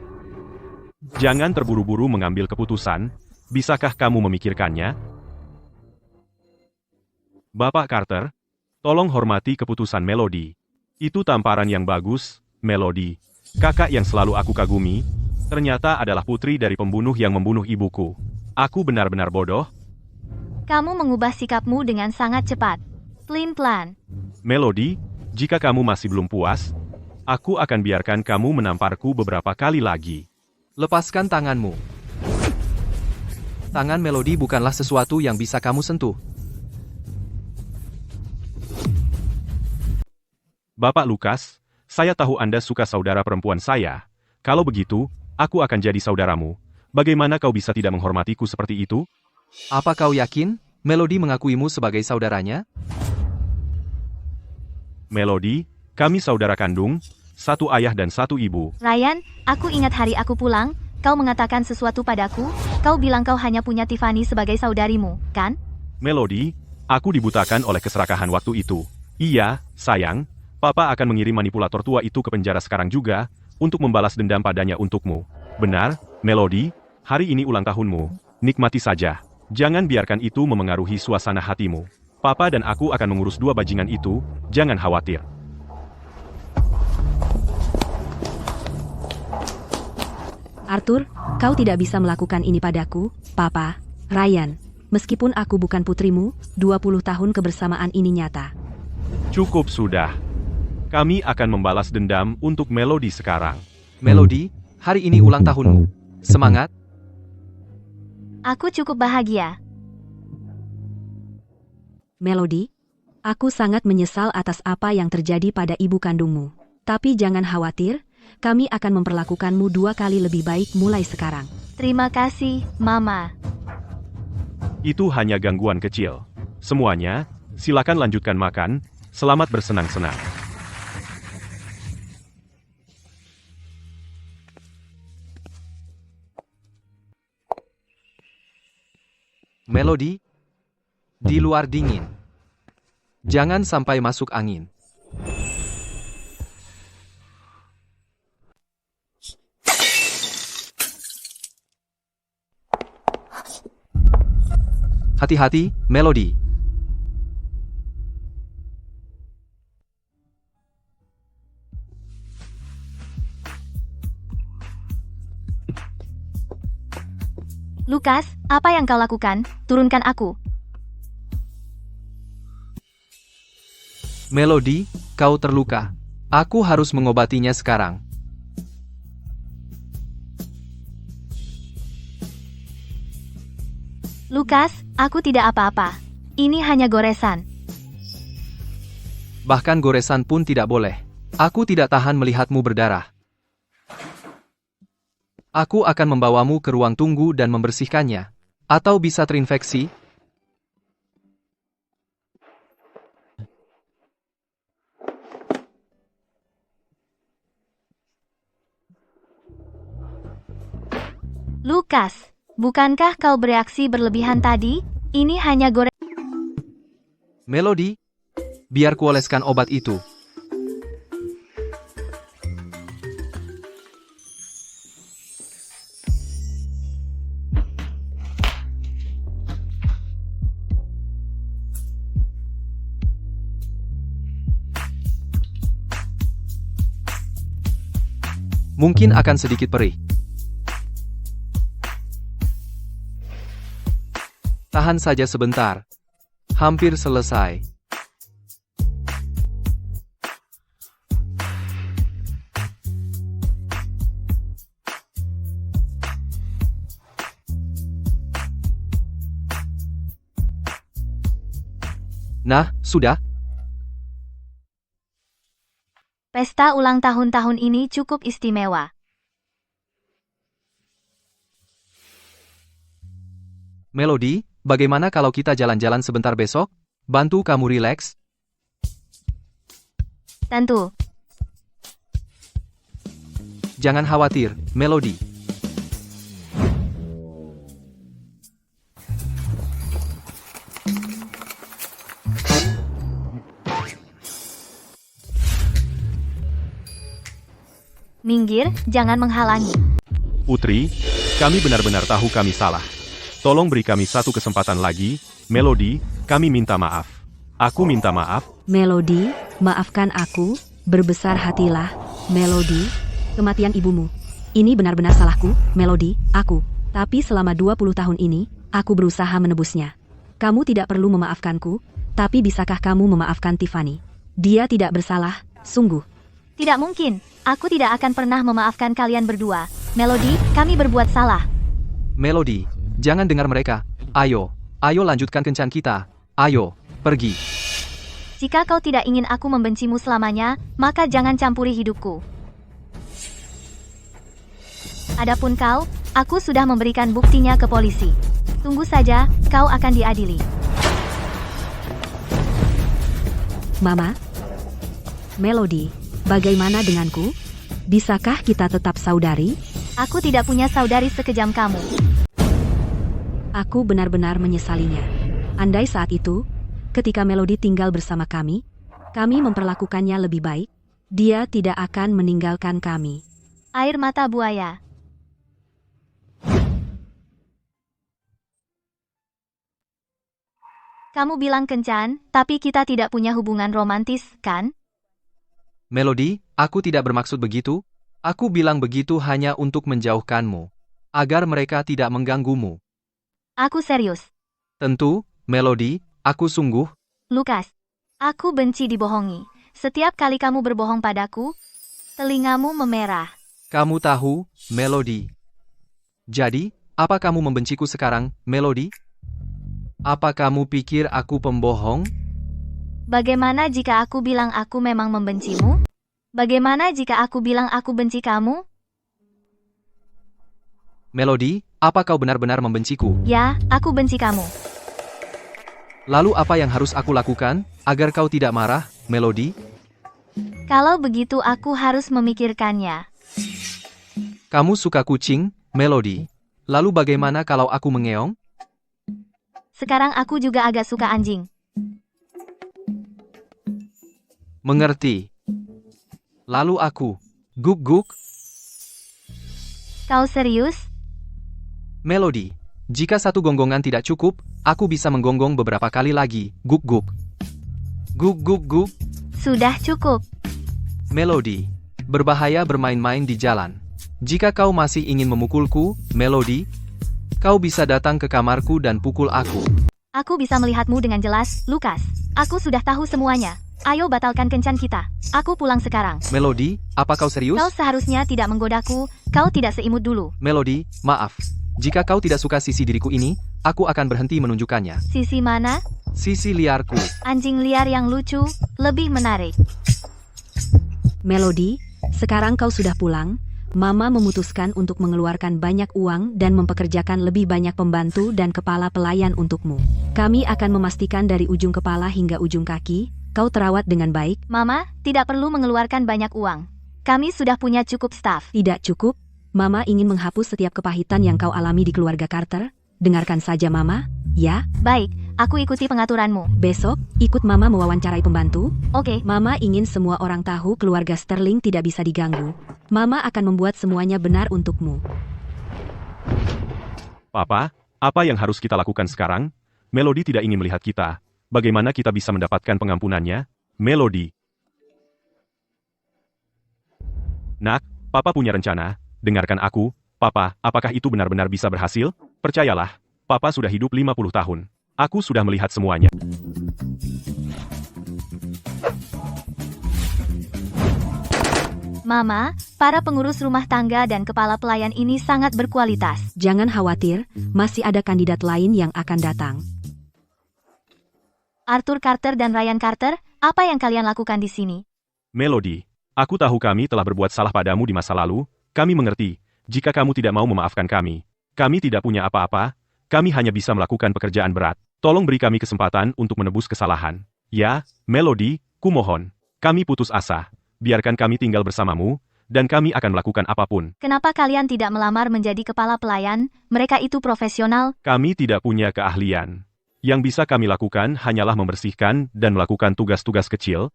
Jangan terburu-buru mengambil keputusan. Bisakah kamu memikirkannya? Bapak Carter, tolong hormati keputusan Melody. Itu tamparan yang bagus, Melody, kakak yang selalu aku kagumi, ternyata adalah putri dari pembunuh yang membunuh ibuku. Aku benar-benar bodoh. Kamu mengubah sikapmu dengan sangat cepat. Pelin-pelan. Melody, jika kamu masih belum puas, aku akan biarkan kamu menamparku beberapa kali lagi. Lepaskan tanganmu. Tangan Melody bukanlah sesuatu yang bisa kamu sentuh. Bapak Lukas, saya tahu Anda suka saudara perempuan saya. Kalau begitu, aku akan jadi saudaramu. Bagaimana kau bisa tidak menghormatiku seperti itu? Apa kau yakin Melody mengakuimu sebagai saudaranya? Melody, kami saudara kandung, satu ayah dan satu ibu. Ryan, aku ingat hari aku pulang, kau mengatakan sesuatu padaku, kau bilang kau hanya punya Tiffany sebagai saudarimu, kan? Melody, aku dibutakan oleh keserakahan waktu itu. Iya, sayang, Papa akan mengirim manipulator tua itu ke penjara sekarang juga, untuk membalas dendam padanya untukmu. Benar, Melody, hari ini ulang tahunmu. Nikmati saja. Jangan biarkan itu memengaruhi suasana hatimu. Papa dan aku akan mengurus dua bajingan itu, jangan khawatir. Arthur, kau tidak bisa melakukan ini padaku, Papa. Ryan, meskipun aku bukan putrimu, 20 tahun kebersamaan ini nyata. Cukup sudah. Kami akan membalas dendam untuk Melody sekarang. Melody, hari ini ulang tahunmu. Semangat! Aku cukup bahagia. Melody, aku sangat menyesal atas apa yang terjadi pada ibu kandungmu. Tapi jangan khawatir, kami akan memperlakukanmu 2 kali lebih baik mulai sekarang. Terima kasih, Mama. Itu hanya gangguan kecil. Semuanya, silakan lanjutkan makan, selamat bersenang-senang. Melody, di luar dingin. Jangan sampai masuk angin. Hati-hati, Melody. Lukas, apa yang kau lakukan? Turunkan aku. Melody, kau terluka. Aku harus mengobatinya sekarang. Lukas, aku tidak apa-apa. Ini hanya goresan. Bahkan goresan pun tidak boleh. Aku tidak tahan melihatmu berdarah. Aku akan membawamu ke ruang tunggu dan membersihkannya. Atau bisa terinfeksi. Lukas, bukankah kau bereaksi berlebihan tadi? Ini hanya goresan. Melody, biar kuoleskan obat itu. Mungkin akan sedikit perih. Tahan saja sebentar. Hampir selesai. Nah, sudah. Pesta ulang tahun ini cukup istimewa. Melody, bagaimana kalau kita jalan-jalan sebentar besok? Bantu kamu rileks. Tentu. Jangan khawatir, Melody. Minggir, jangan menghalangi. Putri, kami benar-benar tahu kami salah. Tolong beri kami satu kesempatan lagi, Melody, kami minta maaf. Aku minta maaf. Melody, maafkan aku, berbesar hatilah, Melody, kematian ibumu. Ini benar-benar salahku, Melody, aku. Tapi selama 20 tahun ini, aku berusaha menebusnya. Kamu tidak perlu memaafkanku, tapi bisakah kamu memaafkan Tiffany? Dia tidak bersalah, sungguh. Tidak mungkin. Aku tidak akan pernah memaafkan kalian berdua. Melody, kami berbuat salah. Melody, jangan dengar mereka. Ayo lanjutkan kencan kita. Ayo, pergi. Jika kau tidak ingin aku membencimu selamanya, maka jangan campuri hidupku. Adapun kau, aku sudah memberikan buktinya ke polisi. Tunggu saja, kau akan diadili. Mama? Melody, bagaimana denganku? Bisakah kita tetap saudari? Aku tidak punya saudari sekejam kamu. Aku benar-benar menyesalinya. Andai saat itu, ketika Melody tinggal bersama kami memperlakukannya lebih baik, dia tidak akan meninggalkan kami. Air mata buaya. Kamu bilang kencan, tapi kita tidak punya hubungan romantis, kan? Melody, aku tidak bermaksud begitu. Aku bilang begitu hanya untuk menjauhkanmu, agar mereka tidak mengganggumu. Aku serius. Tentu, Melody, aku sungguh. Lukas, aku benci dibohongi. Setiap kali kamu berbohong padaku, telingamu memerah. Kamu tahu, Melody. Jadi, apa kamu membenciku sekarang, Melody? Apa kamu pikir aku pembohong? Bagaimana jika aku bilang aku memang membencimu? Bagaimana jika aku bilang aku benci kamu? Melody, apa kau benar-benar membenciku? Ya, aku benci kamu. Lalu apa yang harus aku lakukan, agar kau tidak marah, Melody? Kalau begitu aku harus memikirkannya. Kamu suka kucing, Melody. Lalu bagaimana kalau aku mengeong? Sekarang aku juga agak suka anjing. Mengerti. Lalu aku, guk-guk. Kau serius? Melody, jika satu gonggongan tidak cukup, aku bisa menggonggong beberapa kali lagi, guk-guk. Guk-guk-guk. Sudah cukup. Melody, berbahaya bermain-main di jalan. Jika kau masih ingin memukulku, Melody, kau bisa datang ke kamarku dan pukul aku. Aku bisa melihatmu dengan jelas, Lukas. Aku sudah tahu semuanya. Ayo batalkan kencan kita. Aku pulang sekarang. Melody, apa kau serius? Kau seharusnya tidak menggodaku. Kau tidak seimut dulu. Melody, maaf. Jika kau tidak suka sisi diriku ini, aku akan berhenti menunjukkannya. Sisi mana? Sisi liarku. Anjing liar yang lucu, lebih menarik. Melody, sekarang kau sudah pulang. Mama memutuskan untuk mengeluarkan banyak uang dan mempekerjakan lebih banyak pembantu dan kepala pelayan untukmu. Kami akan memastikan dari ujung kepala hingga ujung kaki, kau terawat dengan baik. Mama, tidak perlu mengeluarkan banyak uang. Kami sudah punya cukup staf. Tidak cukup, Mama ingin menghapus setiap kepahitan yang kau alami di keluarga Carter. Dengarkan saja Mama, ya? Baik, aku ikuti pengaturanmu. Besok, ikut Mama mewawancarai pembantu. Oke. Mama ingin semua orang tahu keluarga Sterling tidak bisa diganggu. Mama akan membuat semuanya benar untukmu. Papa, apa yang harus kita lakukan sekarang? Melody tidak ingin melihat kita. Bagaimana kita bisa mendapatkan pengampunannya? Melody. Nak, Papa punya rencana. Dengarkan aku, Papa, apakah itu benar-benar bisa berhasil? Percayalah, Papa sudah hidup 50 tahun. Aku sudah melihat semuanya. Mama, para pengurus rumah tangga dan kepala pelayan ini sangat berkualitas. Jangan khawatir, masih ada kandidat lain yang akan datang. Arthur Carter dan Ryan Carter, apa yang kalian lakukan di sini? Melody, aku tahu kami telah berbuat salah padamu di masa lalu. Kami mengerti, jika kamu tidak mau memaafkan kami. Kami tidak punya apa-apa, kami hanya bisa melakukan pekerjaan berat. Tolong beri kami kesempatan untuk menebus kesalahan. Ya, Melody, kumohon. Kami putus asa. Biarkan kami tinggal bersamamu, dan kami akan melakukan apapun. Kenapa kalian tidak melamar menjadi kepala pelayan? Mereka itu profesional. Kami tidak punya keahlian. Yang bisa kami lakukan hanyalah membersihkan dan melakukan tugas-tugas kecil.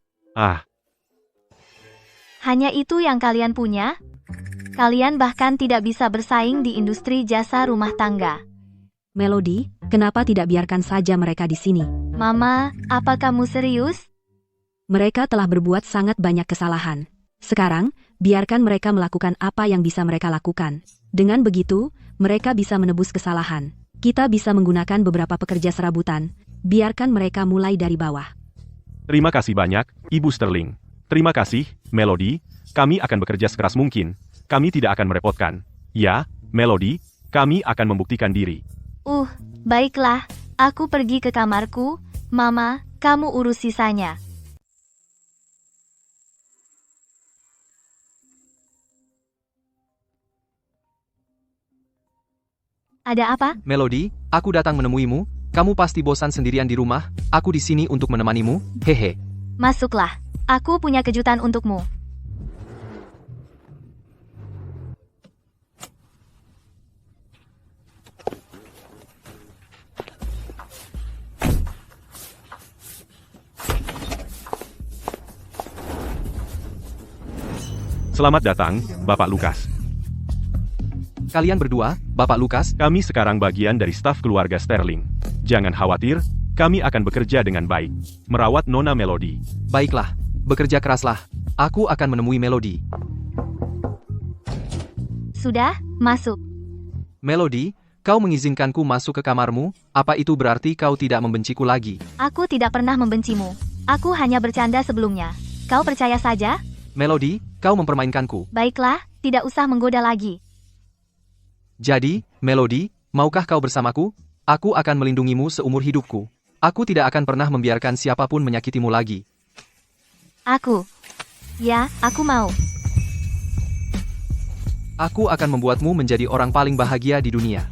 Hanya itu yang kalian punya? Kalian bahkan tidak bisa bersaing di industri jasa rumah tangga. Melody, kenapa tidak biarkan saja mereka di sini? Mama, apa kamu serius? Mereka telah berbuat sangat banyak kesalahan. Sekarang, biarkan mereka melakukan apa yang bisa mereka lakukan. Dengan begitu, mereka bisa menebus kesalahan. Kita bisa menggunakan beberapa pekerja serabutan. Biarkan mereka mulai dari bawah. Terima kasih banyak, Ibu Sterling. Terima kasih, Melody. Kami akan bekerja sekeras mungkin. Kami tidak akan merepotkan. Ya, Melody, kami akan membuktikan diri. Baiklah. Aku pergi ke kamarku. Mama, kamu urus sisanya. Ada apa? Melody, aku datang menemuimu. Kamu pasti bosan sendirian di rumah. Aku di sini untuk menemanimu. Hehe. Masuklah. Aku punya kejutan untukmu. Selamat datang, Bapak Lukas. Kalian berdua, Bapak Lukas, Kami sekarang bagian dari staf keluarga Sterling. Jangan khawatir, kami akan bekerja dengan baik. Merawat Nona Melody. baiklah. Bekerja keraslah. Aku akan menemui Melody. Sudah, masuk. Melody, kau mengizinkanku masuk ke kamarmu, apa itu berarti kau tidak membenciku lagi? Aku tidak pernah membencimu. Aku hanya bercanda sebelumnya. Kau percaya saja? Melody, kau mempermainkanku. Baiklah, tidak usah menggoda lagi. Jadi, Melody, maukah kau bersamaku? Aku akan melindungimu seumur hidupku. Aku tidak akan pernah membiarkan siapapun menyakitimu lagi. Ya, aku mau. Aku akan membuatmu menjadi orang paling bahagia di dunia.